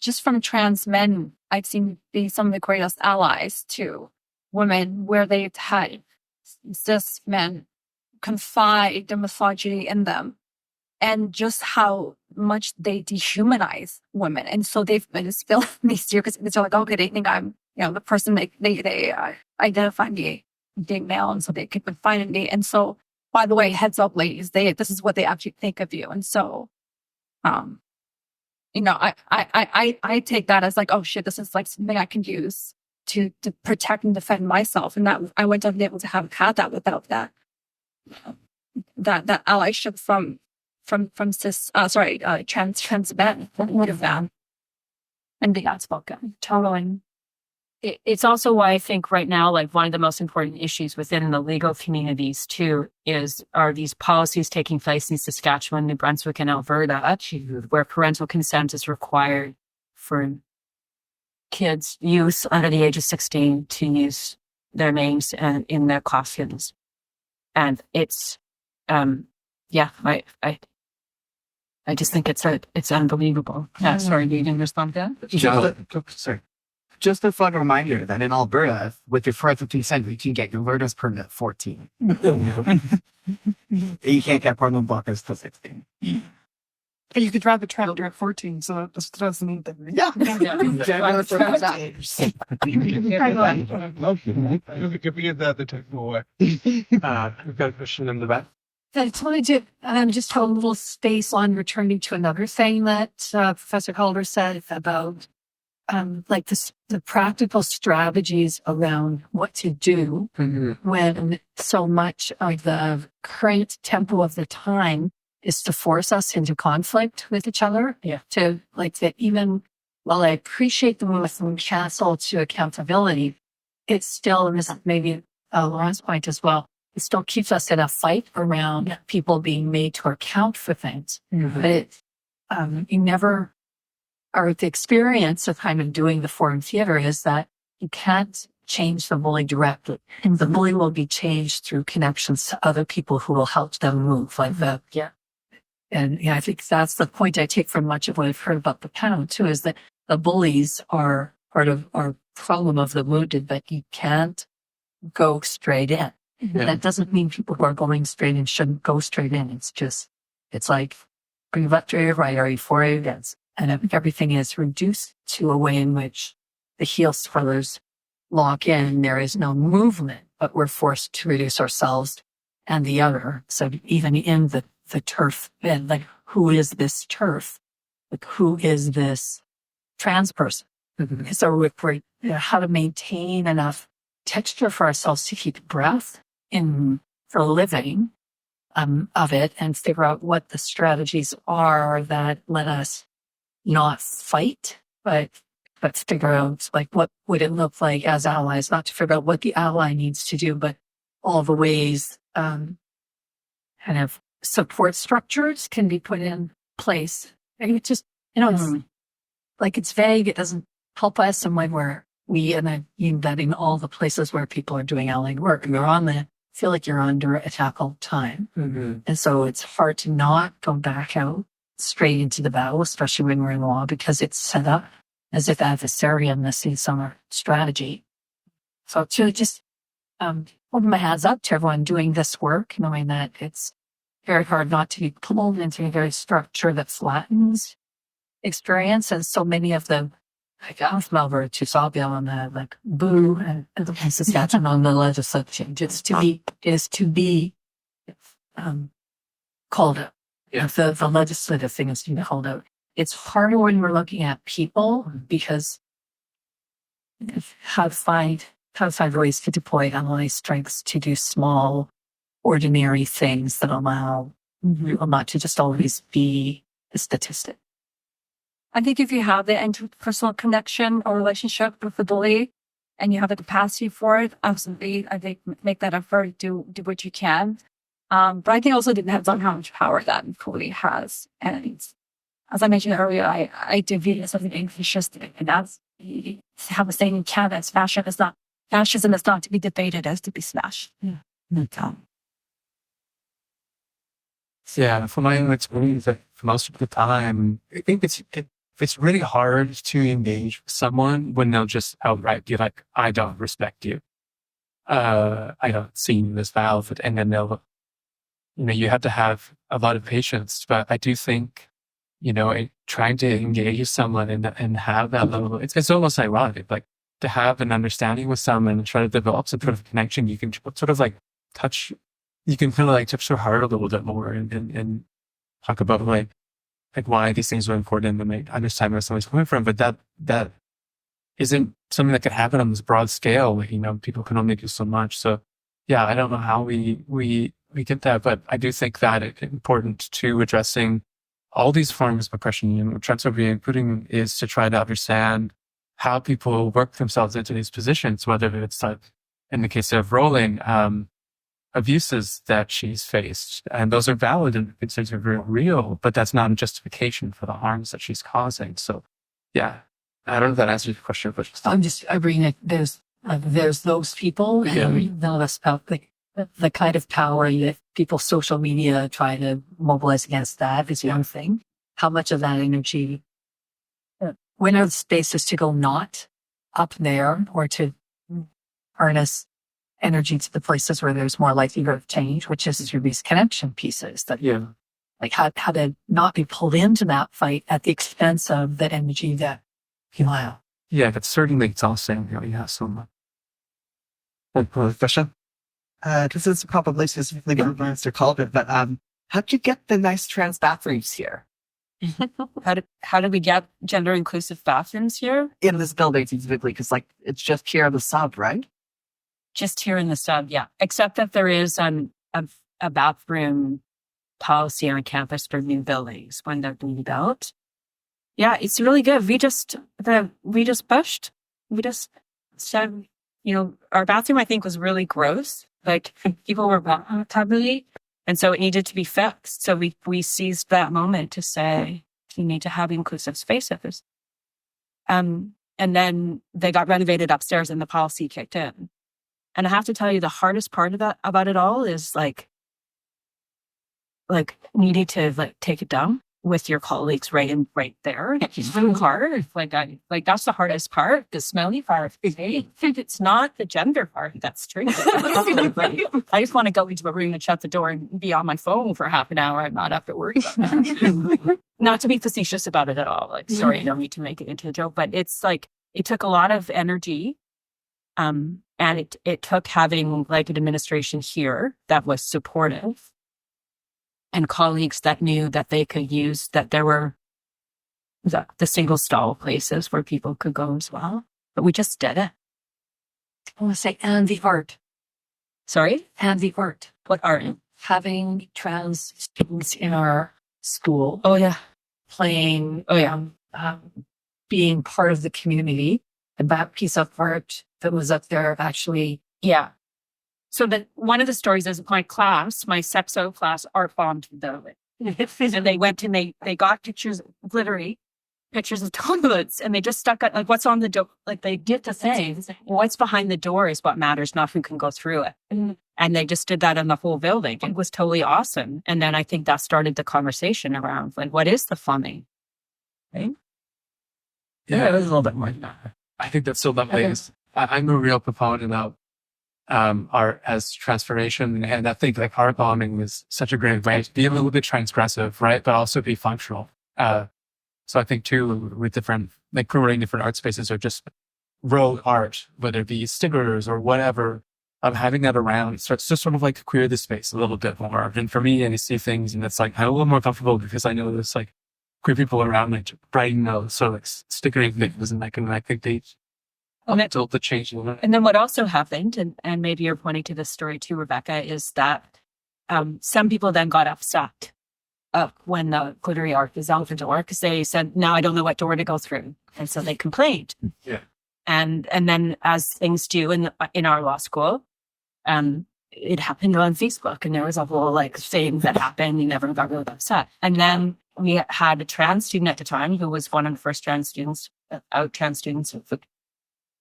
just from trans men, I've seen be some of the greatest allies to women, where they've had cis men confide the misogyny in them, and just how much they dehumanize women. And so they've been spilling these because they're like, okay, they think I'm, the person they identify me being male, and so they can confine me. And so, by the way, heads up, ladies, this is what they actually think of you. And so, I take that as like, oh shit, this is like something I can use to protect and defend myself. And that I wouldn't have been able to have had that without that allyship from cis, trans men. Would have that. And the outspoken. Totally. It's also why I think right now, like one of the most important issues within the legal communities too are these policies taking place in Saskatchewan, New Brunswick, and Alberta, where parental consent is required for youth under the age of 16 to use their names in their classrooms. And it's, I just think it's unbelievable. Yeah, sorry, you didn't respond to that? Just a fun reminder that in Alberta, with your parental consent, you can get your learner's permit at 14. You can't get parental blockers till 16. You could drive a tractor at 14, so that doesn't mean that. Yeah. The technical way. We've got a question in the back. I just wanted to just hold a little space on returning to another thing that Professor Calder said about like the practical strategies around what to do when so much of the current tempo of the time is to force us into conflict with each other. Yeah. To like that, even while I appreciate the move from castle to accountability, it still is maybe Lauren's point as well. It still keeps us in a fight around people being made to account for things. But you never, or the experience of kind of doing the forum theater is that you can't change the bully directly. And the bully will be changed through connections to other people who will help them move like that. Yeah. And I think that's the point I take from much of what I've heard about the panel too, is that the bullies are part of our problem of the wounded, but you can't go straight in. Yeah. That doesn't mean people who are going straight in shouldn't go straight in. It's like events, and everything is reduced to a way in which the heel spoilers lock in. There is no movement, but we're forced to reduce ourselves and the other. So even in the turf bed, like, who is this turf? Like, who is this trans person? Mm-hmm. So we're how to maintain enough texture for ourselves to keep breath in the living of it, and figure out what the strategies are that let us not fight, but figure out, like, what would it look like as allies, not to figure out what the ally needs to do, but all the ways kind of support structures can be put in place. And it just, it's like, it's vague. It doesn't help us. And when and I mean that in all the places where people are doing allied work, feel like you're under attack all the time. Mm-hmm. And so it's hard to not go back out straight into the battle, especially when we're in law, because it's set up as if adversarialness is some strategy. So to just hold my hands up to everyone doing this work, knowing that it's very hard not to be pulled into a very structure that flattens experience. And so many of them, like Melbourne, Tusabia on the Boo and the Saskatchewan on the legislature, is to be called out. Yeah. The legislative thing is to be called out. It's harder when we're looking at people, because how to find ways to deploy ally strengths to do small, ordinary things that allow people not to just always be a statistic. I think if you have the interpersonal connection or relationship with the bully and you have the capacity for it, absolutely, I think make that effort, do what you can. But I think also it depends on how much power that bully has. And as I mentioned earlier, I do view this as an fascist, and that's have a saying in Canada, fascism is not to be debated, as to be smashed. Yeah. Yeah, from my own experience, for most of the time, I think it's really hard to engage with someone when they'll just outright be like, I don't respect you. I don't see you as valid. And then they'll, you have to have a lot of patience. But I do think, trying to engage someone and have that level, it's almost ironic, like, to have an understanding with someone and try to develop some sort of connection. You can sort of like touch their heart a little bit more and talk about like why these things are important and like understand where someone's coming from. But that isn't something that could happen on this broad scale. Like, people can only do so much. So yeah, I don't know how we get that, but I do think that it's important to addressing all these forms of oppression, transphobia including, is to try to understand how people work themselves into these positions, whether it's like in the case of Rowling, abuses that she's faced, and those are valid and considered very real, but that's not a justification for the harms that she's causing. So yeah, I don't know if that answers your question, but I'm just agreeing that there's those people, and none of us about the kind of power that people, social media, try to mobilize against that is one thing. How much of that energy, when are the spaces to go not up there, or to harness energy to the places where there's more likelihood of change, which is through these connection pieces that, like, how to not be pulled into that fight at the expense of the energy that you have. Yeah, that's certainly exhausting. So much. Question? This is probably specifically for Mr. Calder, but how'd you get the nice trans bathrooms here? How did we get gender inclusive bathrooms here? In this building specifically, because like it's just here on the sub, right? Just here in the sub, yeah. Except that there is a bathroom policy on campus for new buildings when they're being built. Yeah, it's really good. We just pushed. We just said, our bathroom, I think, was really gross. Like, people were walking taboo, and so it needed to be fixed. So we seized that moment to say, you need to have inclusive spaces. And then they got renovated upstairs and the policy kicked in. And I have to tell you, the hardest part about it all is like needing to take it down. with your colleagues right there. It's really hard. Like that's the hardest part, the smelly part. It's not the gender part that's tricky. I just want to go into a room and shut the door and be on my phone for half an hour and not have to worry about that. Not to be facetious about it at all. Like, sorry, I don't need to make it into a joke, but it's like, it took a lot of energy. And it took having like an administration here that was supportive and colleagues that knew that they could use, that there were the single stall places where people could go as well. But we just did it. I want to say, and the art. Sorry? And the art. What art? Having trans students in our school. Oh, yeah. Playing. Oh, yeah. Being part of the community. And that piece of art that was up there actually, yeah. So that one of the stories is my class, my SEPSO class, art bombed the building. And they went and they got pictures, glittery pictures of toilets, and they just stuck at like what's on the door. Like they did the thing. What's behind the door is what matters, not who can go through it. And they just did that in the whole building. It was totally awesome. And then I think that started the conversation around like, what is the plumbing? Right? Yeah, It was a little bit more than that. I think that's so lovely. I'm a real proponent of art as transformation, and I think like art bombing was such a great way to be a little bit transgressive, right? But also be functional. So I think too, with different, like promoting different art spaces or just rogue art, whether it be stickers or whatever, having that around starts to sort of like queer the space a little bit more. And for me, I see things and it's like, I'm a little more comfortable because I know there's like queer people around, like writing those or like stickering things, and I think they built the change. And then what also happened, and maybe you're pointing to this story too, Rebecca, is that some people then got upset when the glittery art was out the door because they said, now I don't know what door to go through. And so they complained. Yeah. And then as things do in our law school, it happened on Facebook, and there was a whole like thing that happened. And everyone got really upset. And then we had a trans student at the time who was one of the first trans students, who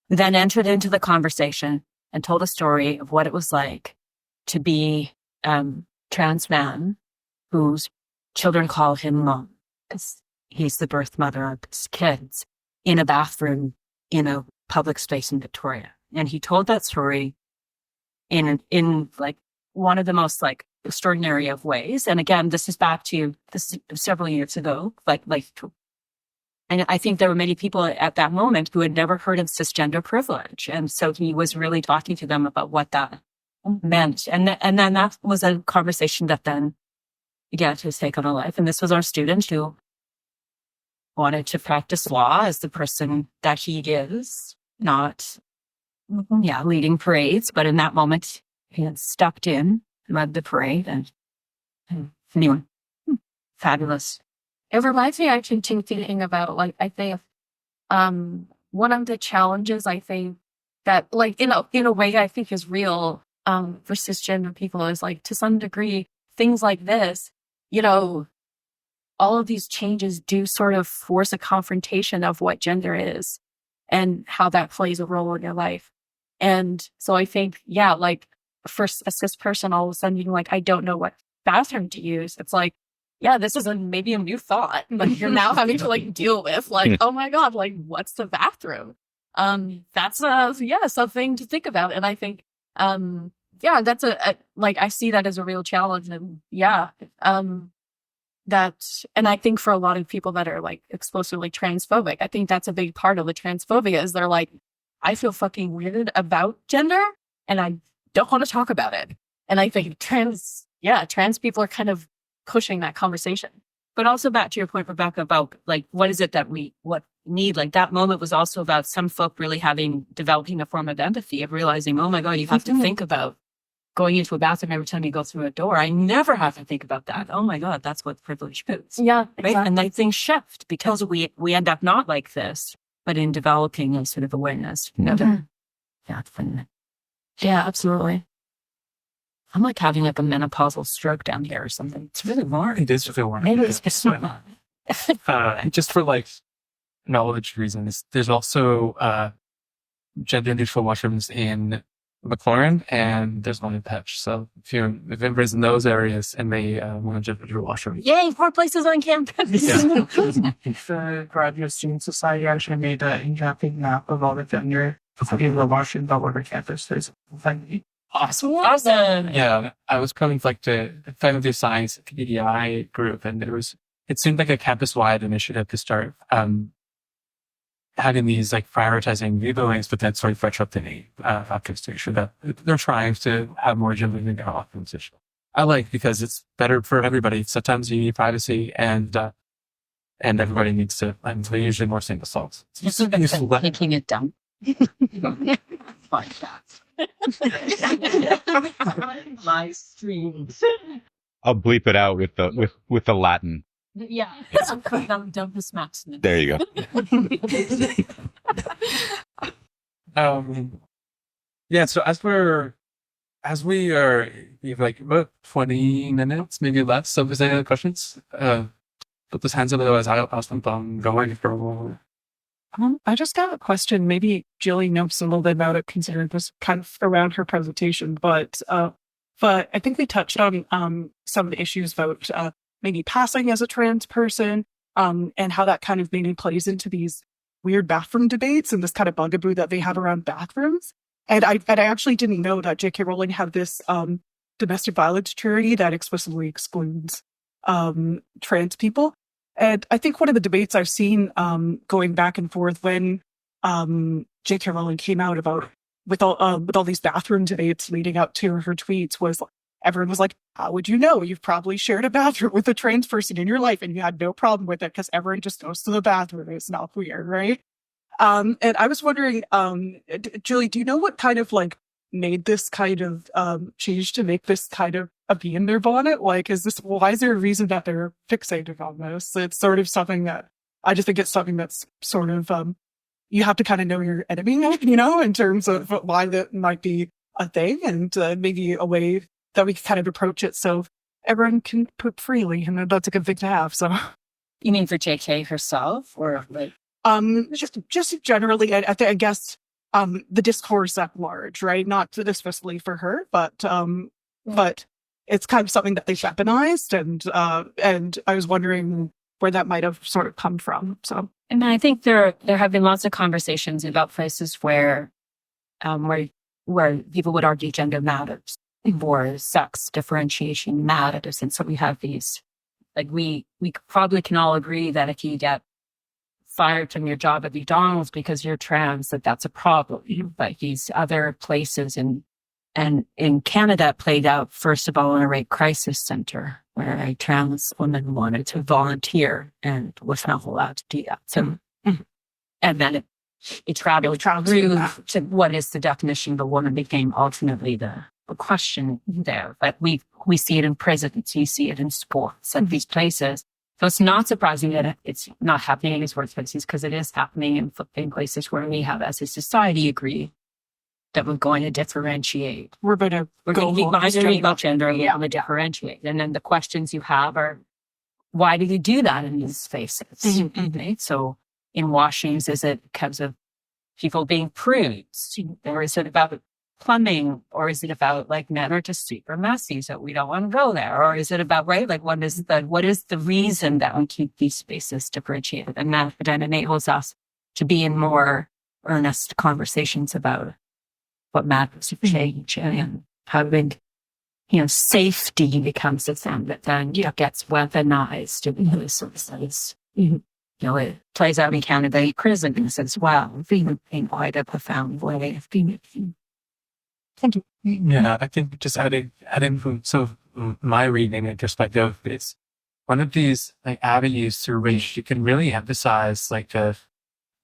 then entered into the conversation and told a story of what it was like to be trans man whose children call him mom because he's the birth mother of his kids in a bathroom in a public space in Victoria. And he told that story in like one of the most like extraordinary of ways. And again, this is several years ago, and I think there were many people at that moment who had never heard of cisgender privilege. And so he was really talking to them about what that meant. And then that was a conversation that then began to take on a life. And this was our student who wanted to practice law as the person that he is, not, leading parades. But in that moment, he had stepped in, led the parade. And anyway, fabulous. It reminds me actually too thinking about like I think one of the challenges I think that like in a way I think is real for cisgender people is like to some degree things like this, all of these changes do sort of force a confrontation of what gender is and how that plays a role in your life. And so I think, like for a cis person all of a sudden being like, I don't know what bathroom to use. It's like, this is maybe a new thought, but you're now having to like deal with like, oh my God, like what's the bathroom? That's something to think about. And I think, that's like, I see that as a real challenge and and I think for a lot of people that are like explosively transphobic, I think that's a big part of the transphobia is they're like, I feel fucking weird about gender and I don't want to talk about it. And I think trans people are kind of pushing that conversation. But also back to your point, Rebecca, about like, what is it that we need? Like that moment was also about some folk really developing a form of empathy of realizing, oh my God, you have to think about going into a bathroom every time you go through a door. I never have to think about that. Oh my God, that's what privilege is. Yeah. Right. And then things shift because we end up not like this, but in developing a sort of awareness. Yeah, it's fun. Yeah, absolutely. I'm like having like a menopausal stroke down here or something. It's really warm. It is really warm. Maybe it's just just for like knowledge reasons, there's also gender neutral washrooms in McLaurin, and there's one in Petch. So if anybody's in those areas and they want to do washroom. Yay, 4 places on campus. The Graduate Student Society actually made an interactive map of all the gender people are washing all over campus. There's Awesome. Yeah, I was part of like the Faculty of Science PDI group, and it seemed like a campus-wide initiative to start having these like prioritizing viewings, but then sort of retrofitting factors to make sure that they're trying to have more gender in their opposition. I like because it's better for everybody. Sometimes you need privacy, and everybody needs to. And they're usually more single salts. Taking it down. Like that. My streams. I'll bleep it out with the Latin. Yeah. Dump the smacks. There you go. Yeah. So as we are like about 20 minutes, maybe less. So if there's any other questions, put those hands up. Otherwise, I'll spend on going for a while. I just got a question. Maybe Jilly knows a little bit about it, considering it was kind of around her presentation. But I think we touched on some of the issues about maybe passing as a trans person, and how that kind of maybe plays into these weird bathroom debates and this kind of bugaboo that they have around bathrooms. And I actually didn't know that JK Rowling had this domestic violence charity that explicitly excludes trans people. And I think one of the debates I've seen going back and forth when JK Rowling came out about with all these bathroom debates leading up to her tweets was everyone was like, how would you know? You've probably shared a bathroom with a trans person in your life and you had no problem with it because everyone just goes to the bathroom. It's not weird, right? And I was wondering, Julie, do you know what kind of like made this kind of change to make this kind of a bee in their bonnet? Like, why is there a reason that they're fixated on this? It's sort of something that I just think it's something that's sort of you have to kind of know your enemy, in terms of why that might be a thing, and maybe a way that we can kind of approach it so everyone can poop freely, and that's a good thing to have. So, you mean for JK herself, or like just generally, I guess the discourse at large, right? Not especially for her, but it's kind of something that they weaponized, and I was wondering where that might have sort of come from. So, and I think there have been lots of conversations about places where people would argue gender matters or sex differentiation matters, and so we have these, like we probably can all agree that if you get fired from your job at McDonald's because you're trans, that's a problem. But these other places and in Canada, it played out, first of all, in a rape crisis center where a trans woman wanted to volunteer and was not allowed to do that. So, and then it traveled through to what is the definition of a woman became ultimately the question there. But we see it in prisons, you see it in sports and these places. So it's not surprising that it's not happening in these workplaces, because it is happening in places where we have, as a society, agreed that we're going to differentiate. We're going to be binary about gender, and we're going to differentiate. And then the questions you have are, why do you do that in these spaces? Right? So in washings, is it because of people being prudes? Or is it about plumbing? Or is it about like men are just super messy, so we don't want to go there? Or is it about, right, like what is the reason that we keep these spaces differentiated? And that then enables us to be in more earnest conversations about what matters to change, and how safety becomes a thing that then gets weaponized it plays out in Canada prisons as well, in quite a profound way. Thank you. Yeah, I think just adding from my reading and perspective is one of these like avenues through which you can really emphasize like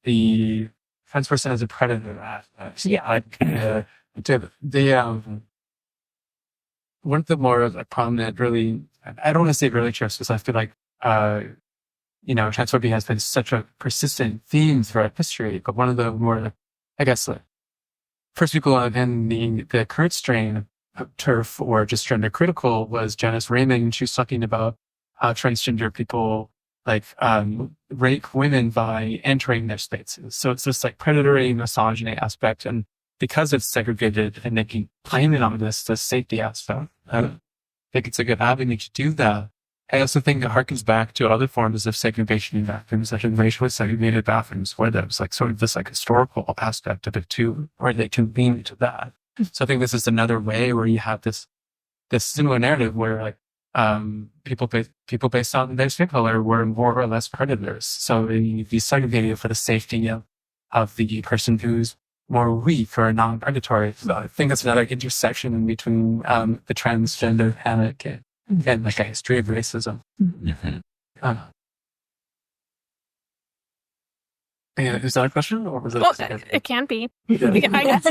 the trans person as a predator aspect. Yeah. Like one of the more prominent, really, I don't want to say really trips, because I feel like transphobia has been such a persistent theme throughout history. But one of the more, I guess, first people in the current strain of TERF or just gender critical was Janice Raymond. She was talking about how transgender people rape women by entering their spaces. So it's this like predatory misogyny aspect. And because it's segregated and they can blame it on this, the safety aspect. I think it's a good avenue to do that. I also think it harkens back to other forms of segregation in bathrooms, such as racially segregated bathrooms, where there's like sort of this like historical aspect of it too, where they can lean into that. So I think this is another way where you have this similar narrative where like people based on their skin color were more or less predators. So you'd be segregated for the safety of the person who's more weak or non-predatory. So I think that's another intersection between the transgender panic and like a history of racism. Is that a question or was it? Well, it can be. I guess.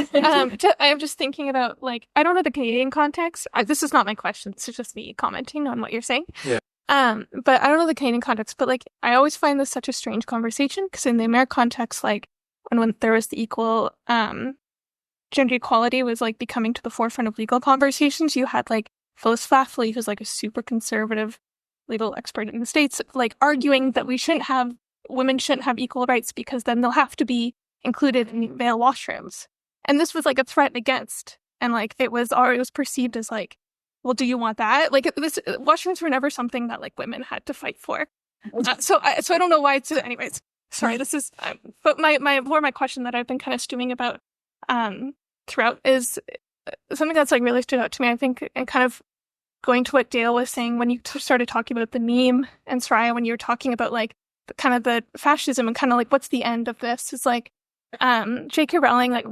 I'm just thinking about like I don't know the Canadian context. This is not my question. This is just me commenting on what you're saying. Yeah. But I don't know the Canadian context. But like I always find this such a strange conversation because in the American context, like when there was the equal gender equality was like becoming to the forefront of legal conversations, you had like Phyllis Schlafly, who's like a super conservative legal expert in the States, like arguing that women shouldn't have equal rights because then they'll have to be included in male washrooms. And this was like a threat against. And like it was perceived as like, well, do you want that? Like washrooms were never something that like women had to fight for. So I don't know why it's anyways. Sorry, this is but my question that I've been kind of stewing about throughout is something that's like really stood out to me, I think, and kind of going to what Dale was saying when you started talking about the meme, and Soraya, when you were talking about like kind of the fascism and kind of like what's the end of this, is like JK Rowling like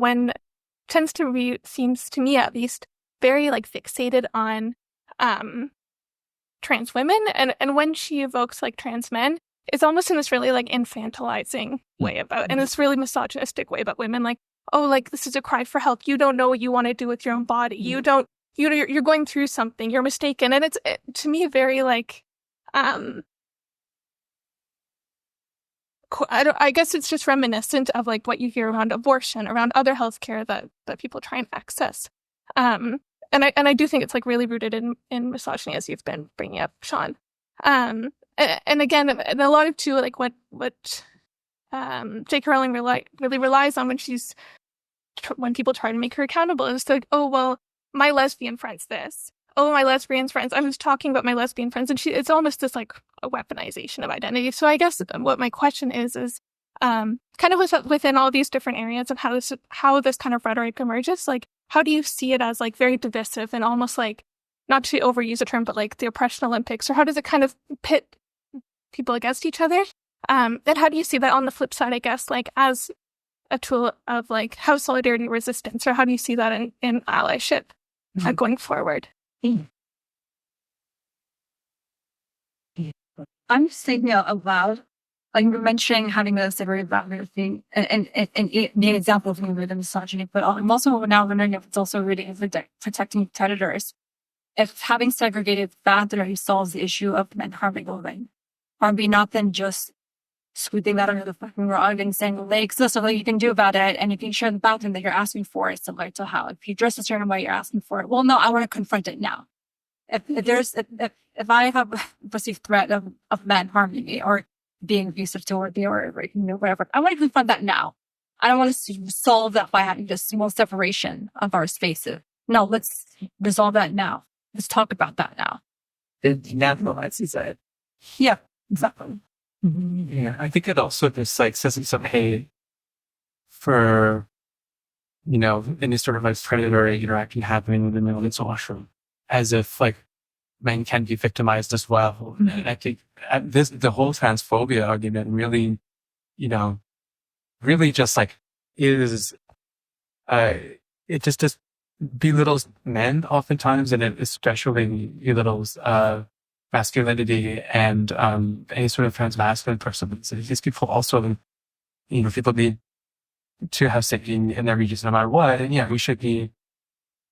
tends to be, seems to me at least, very like fixated on trans women, and when she evokes like trans men, it's almost in this really like infantilizing way about, and this really misogynistic way about women, like, oh, like this is a cry for help, you don't know what you want to do with your own body, you're going through something, you're mistaken. And it's to me very like I guess it's just reminiscent of like what you hear around abortion, around other healthcare that people try and access. And I do think it's like really rooted in misogyny, as you've been bringing up, Sean. And again, and a lot of too like what J.K. Rowling really relies on when people try to make her accountable is like, oh well, my lesbian friend's this. Oh, my lesbian friends. I was talking about my lesbian friends, and it's almost this like a weaponization of identity. So I guess what my question is kind of within all these different areas of how this kind of rhetoric emerges. Like, how do you see it as like very divisive and almost like, not to overuse a term, but like the oppression Olympics, or how does it kind of pit people against each other? And how do you see that on the flip side, I guess, like as a tool of like how solidarity resistance, or how do you see that in allyship going forward? I'm just thinking out loud. Like you were mentioning having the separated boundary thing, and the example of the misogyny, but I'm also now wondering if it's also really protecting predators. If having segregated boundaries solves the issue of men harming women, harming not then just sweeping that under the fucking rug and saying, well, this is what you can do about it. And if you share the bathroom that you're asking for, it's similar to how if you dress a certain way, you're asking for it. Well, no, I want to confront it now. If I have a perceived threat of men harming me or being abusive toward me or raping me or whatever, I want to confront that now. I don't want to solve that by having just small separation of our spaces. No, let's resolve that now. Let's talk about that now. It naturalizes it. Yeah, exactly. Yeah, I think it also just like says some hate for, any sort of like predatory interaction happening within the men's washroom, as if like men can be victimized as well. And I think the whole transphobia argument really, really just like is, it just belittles men oftentimes, and it especially belittles masculinity and any sort of transmasculine person. So these people also, people need to have safety in their regions no matter what. And yeah, we should be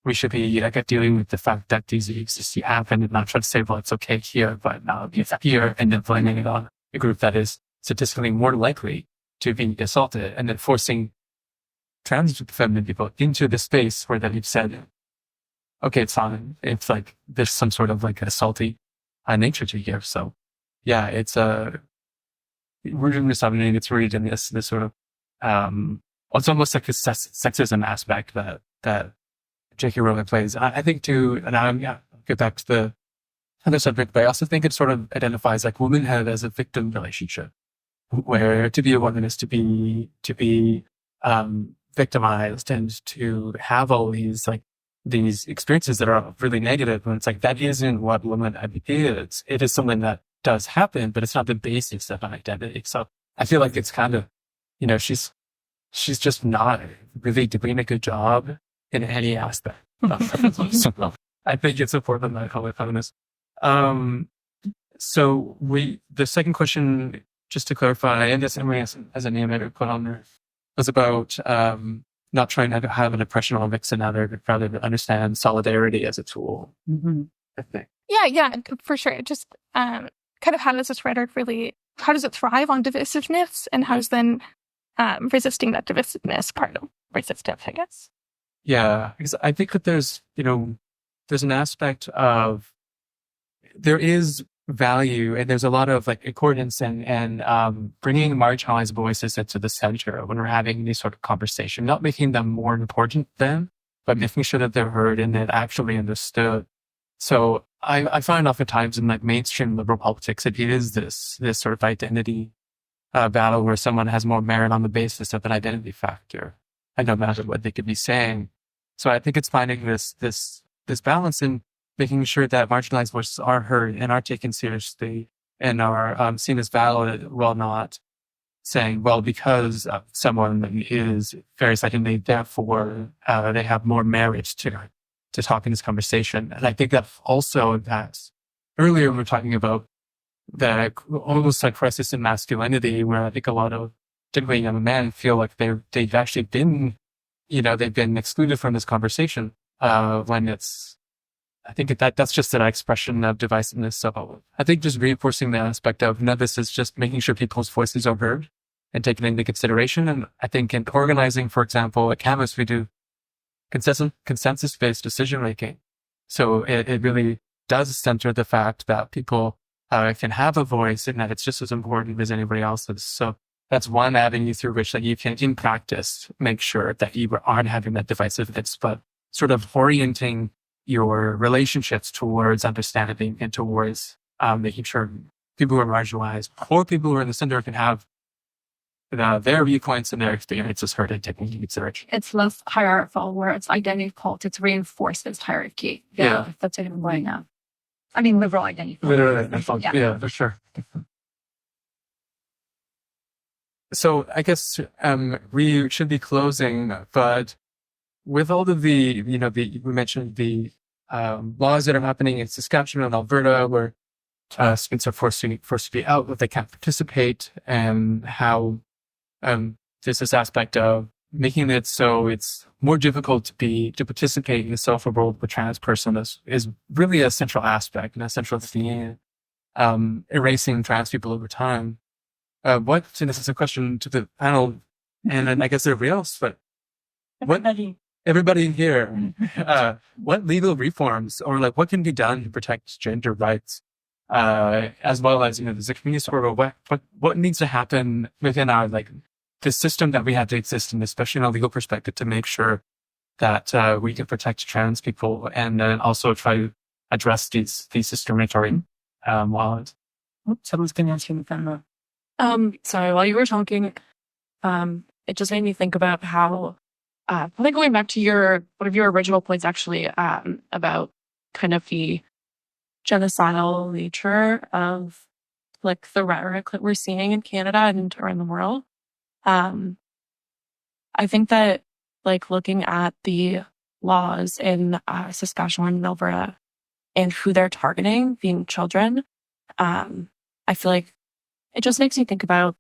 like dealing with the fact that these exist happen and not try to say, well, it's okay here, but now it's here, and then blaming it on a group that is statistically more likely to be assaulted, and then forcing trans feminine people into the space where they've said, okay, it's fine. It's like there's some sort of like assaulty nature to here. So yeah, it's rooted in misogyny. It's rooted in this sort of it's almost like a sexism aspect that JK Rowling plays. I think too, and I'll get back to the other subject, but I also think it sort of identifies like womanhood as a victim relationship, where to be a woman is to be victimized and to have all these these experiences that are really negative. And it's like, that isn't what womanhood is. It is something that does happen, but it's not the basis of an identity. So I feel like it's kind of, she's just not really doing a good job in any aspect. So I think it's important that I call it feminist. So the second question, just to clarify, and this as a name I put on there, was about not trying to have an oppression or mix another, but rather to understand solidarity as a tool. I think. Yeah, for sure. Just kind of how does this rhetoric how does it thrive on divisiveness, and how does then resisting that divisiveness part of resistance, I guess? Yeah, because I think that there's an aspect of, there is value and there's a lot of accordance and bringing marginalized voices into the center when we're having these sort of conversation, not making them more important than, but making sure that they're heard and that actually understood. So I find oftentimes in mainstream liberal politics, it is this sort of identity battle where someone has more merit on the basis of an identity factor, and no matter what they could be saying. So I think it's finding this balance in making sure that marginalized voices are heard and are taken seriously and are seen as valid, while not saying, well, because someone is various identity, therefore they have more merit to talk in this conversation. And I think that also impacts, earlier we were talking about that almost crisis in masculinity, where I think a lot of particularly young men feel like they've actually been, they've been excluded from this conversation when it's, I think that's just an expression of divisiveness. So I think just reinforcing the aspect of this is just making sure people's voices are heard and taken into consideration. And I think in organizing, for example, at Camas, we do consensus-based decision-making. So it really does center the fact that people can have a voice and that it's just as important as anybody else's. So that's one avenue through which you can, in practice, make sure that you aren't having that divisiveness, but sort of orienting your relationships towards understanding and towards making sure people who are marginalized or people who are in the center can have their viewpoints and their experiences heard and taken into consideration. It's less hierarchical, where it's identity politics reinforces hierarchy. Yeah. That's what I'm going now. I mean, liberal identity. Yeah, for sure. So I guess we should be closing, but with all of we mentioned the laws that are happening in Saskatchewan and Alberta, where students are forced to be out if they can't participate, and how there's this aspect of making it so it's more difficult to participate in the social world of a trans person is really a central aspect and a central theme, erasing trans people over time. And this is a question to the panel, and then I guess everybody else, but everybody here, what legal reforms or what can be done to protect gender rights, as well as, there's a community support, what needs to happen within our, the system that we have to exist in, especially in a legal perspective, to make sure that we can protect trans people and then also try to address these discriminatory laws. Someone's been asking the camera. Sorry, while you were talking, it just made me think about how, I think going back to one of your original points, actually, about kind of the genocidal nature of the rhetoric that we're seeing in Canada and around the world. I think that looking at the laws in Saskatchewan and Alberta and who they're targeting, being children, I feel like it just makes me think about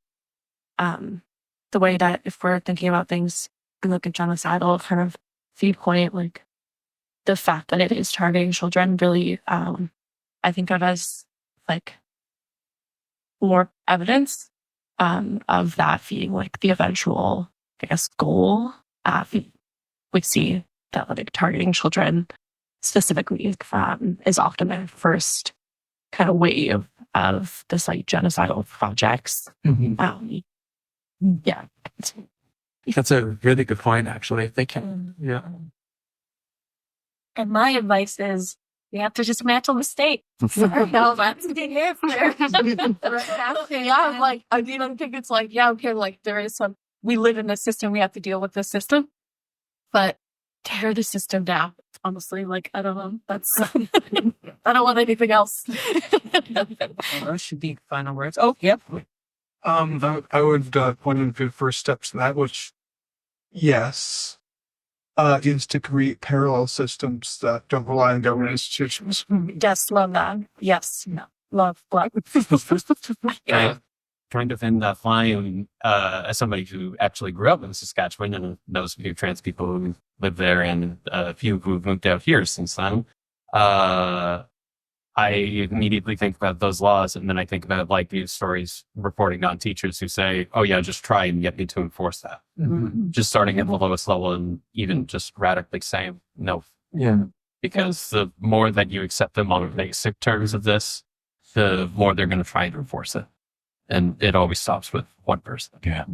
the way that if we're thinking about things and look at genocidal kind of viewpoint, the fact that it is targeting children really, I think of as more evidence of that being the eventual, I guess, goal. We see that targeting children specifically is often the first kind of wave of this genocidal projects. Mm-hmm. Yeah. That's a really good point, actually. Thank you. Yeah. And my advice is you have to dismantle the state. Sorry, no, that's the answer. Yeah, like, I mean, I think it's like, yeah, okay, like there is some, we live in the system, we have to deal with the system, but tear the system down. Honestly, like, I don't know. That's, I don't want anything else. That should be final words. Oh, yep. I would point to the first steps to that, which, yes, is to create parallel systems that don't rely on government institutions. Yes, love that. Yes, no, love. Yeah, kind of in that line, as somebody who actually grew up in Saskatchewan and knows a few trans people who live there and a few who've moved out here since then, I immediately think about those laws, and then I think about like news stories reporting on teachers who say, "Oh yeah, just try and get me to enforce that." Mm-hmm. Just starting at the lowest level and even just radically saying no. Yeah. Because the more that you accept them on the basic terms of this, the more they're going to try and enforce it, and it always stops with one person. Yeah.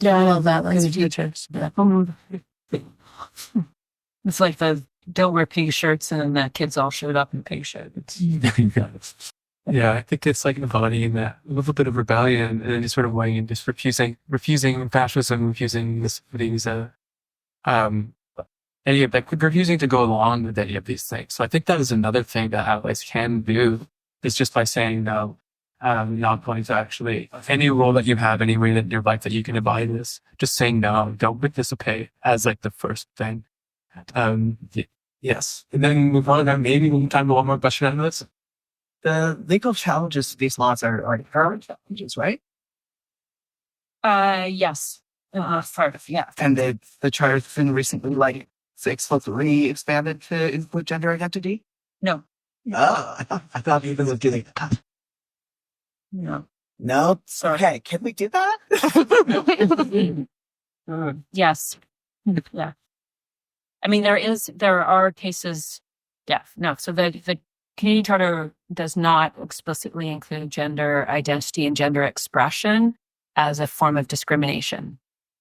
Yeah, I love that. Like the teachers. It's like the don't wear pink shirts and then the kids all showed up in pink shirts. Yeah, I think it's like embodying that a little bit of rebellion and then just sort of weighing and just refusing fascism, refusing these any of that, refusing to go along with any of these things. So I think that is another thing that allies can do, is just by saying no, not going to actually any role that you have, any way that in your life that you can abide this, just saying no, don't participate as like the first thing. Yes, and then move on. Maybe we can time to one more question on this. The legal challenges to these laws are current challenges, right? Yes. Part of, yeah. And the charter's been recently like explicitly expanded to include gender identity. No. Oh, I thought even was doing that. No. No, Sorry. okay. Can we do that? Yes. Yeah. I mean, there are cases. Yeah. No. So the Canadian Charter does not explicitly include gender identity and gender expression as a form of discrimination.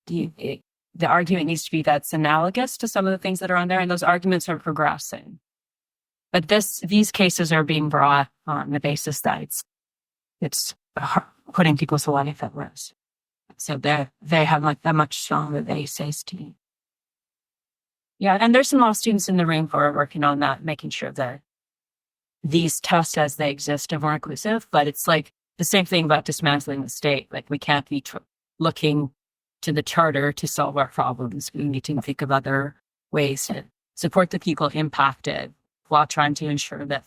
The argument needs to be that's analogous to some of the things that are on there, and those arguments are progressing. But these cases are being brought on the basis that it's putting people's life at risk. So they have like that much stronger basis to me. Yeah, and there's some law students in the room who are working on that, making sure that these tests as they exist are more inclusive. But it's like the same thing about dismantling the state. Like we can't be looking to the charter to solve our problems. We need to think of other ways to support the people impacted while trying to ensure that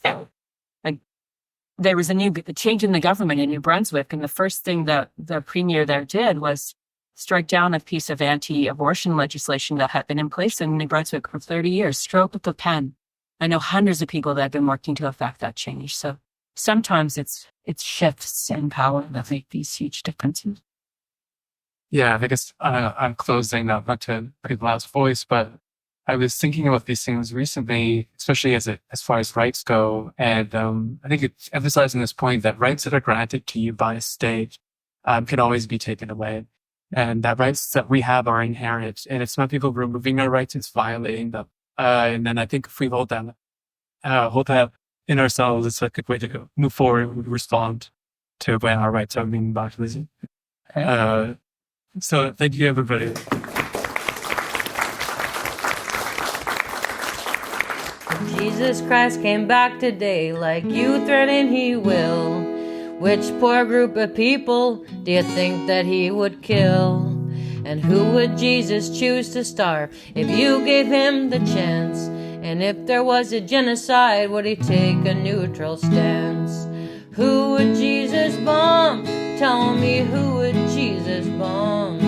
there was a change in the government in New Brunswick. And the first thing that the premier there did was strike down a piece of anti-abortion legislation that had been in place in New Brunswick for 30 years, stroke of the pen. I know hundreds of people that have been working to affect that change. So sometimes it's shifts in power that make these huge differences. Yeah, I guess I'm closing, not to be the last voice, but I was thinking about these things recently, especially as far as rights go. And I think it's emphasizing this point that rights that are granted to you by a state can always be taken away. And that rights that we have are inherent. And it's not people removing our rights, it's violating them. And then I think if we hold that in ourselves, it's a good way to move forward and respond to when our rights are being violated. So thank you, everybody. Jesus Christ came back today like you threatened he will. Which poor group of people do you think that he would kill? And who would Jesus choose to starve if you gave him the chance? And if there was a genocide, would he take a neutral stance? Who would Jesus bomb? Tell me, who would Jesus bomb?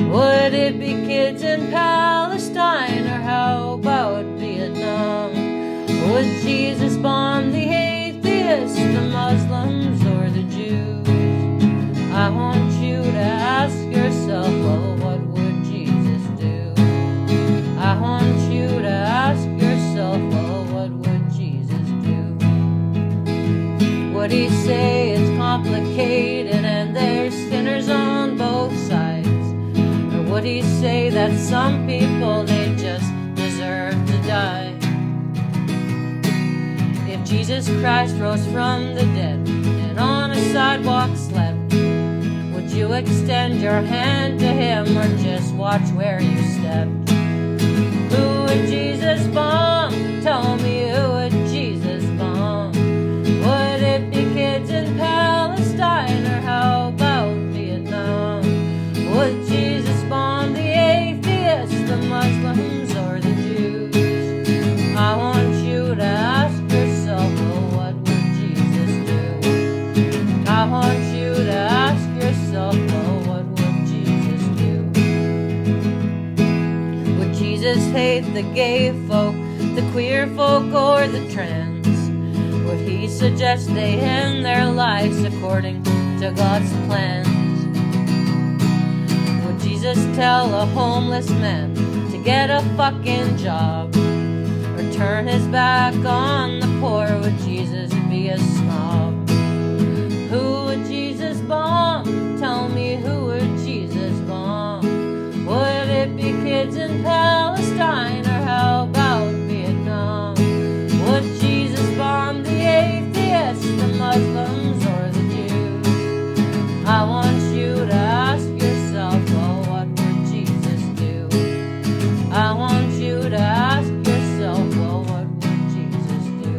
Would it be kids in Palestine, or how about Vietnam? Would Jesus bomb the atheists, the Muslims, or the Jews? I want you to ask yourself, well, what would Jesus do? I want you to ask yourself, well, what would Jesus do? Would he say it's complicated and there's sinners on both sides? some people, they just deserve to die. If Jesus Christ rose from the dead and on a sidewalk slept, would you extend your hand to him or just watch where you stepped? Who would Jesus bomb? Tell me, who would Jesus bomb? Would it be kids in Palestine, or how about Vietnam? Would Jesus bomb the atheists, the Muslims, or the Jews? I want you to ask yourself, well, what would Jesus do? I want you to ask yourself, well, what would Jesus do? Would Jesus hate the gay folk, the queer folk, or the trans? Would he suggest they end their lives according to God's plans? Would Jesus tell a homeless man to get a fucking job, or turn his back on the poor? Would Jesus be a snob? Who would Jesus bomb? Tell me, who would Jesus bomb? Would it be kids in Palestine, or how about Vietnam? Would Jesus bomb the atheists, the Muslims, or the Jews? I want you to ask yourself, well, what would Jesus do? I want you to ask yourself, well, what would Jesus do?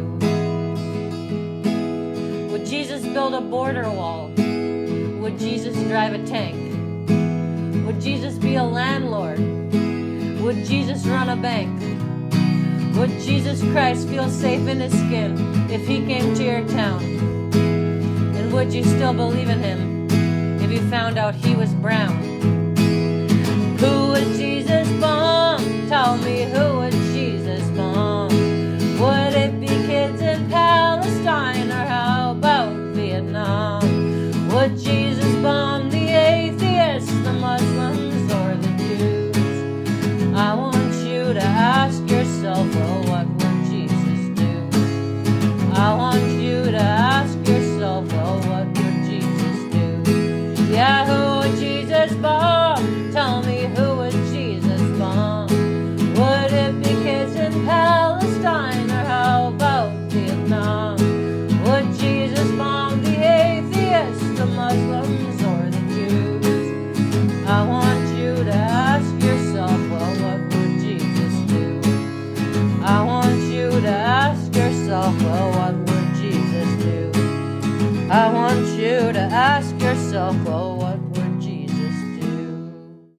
Would Jesus build a border wall? Would Jesus drive a tank? Would Jesus be a landlord? Would Jesus run a bank? Would Jesus Christ feel safe in his skin if he came to your town? And would you still believe in him if you found out he was brown? Who would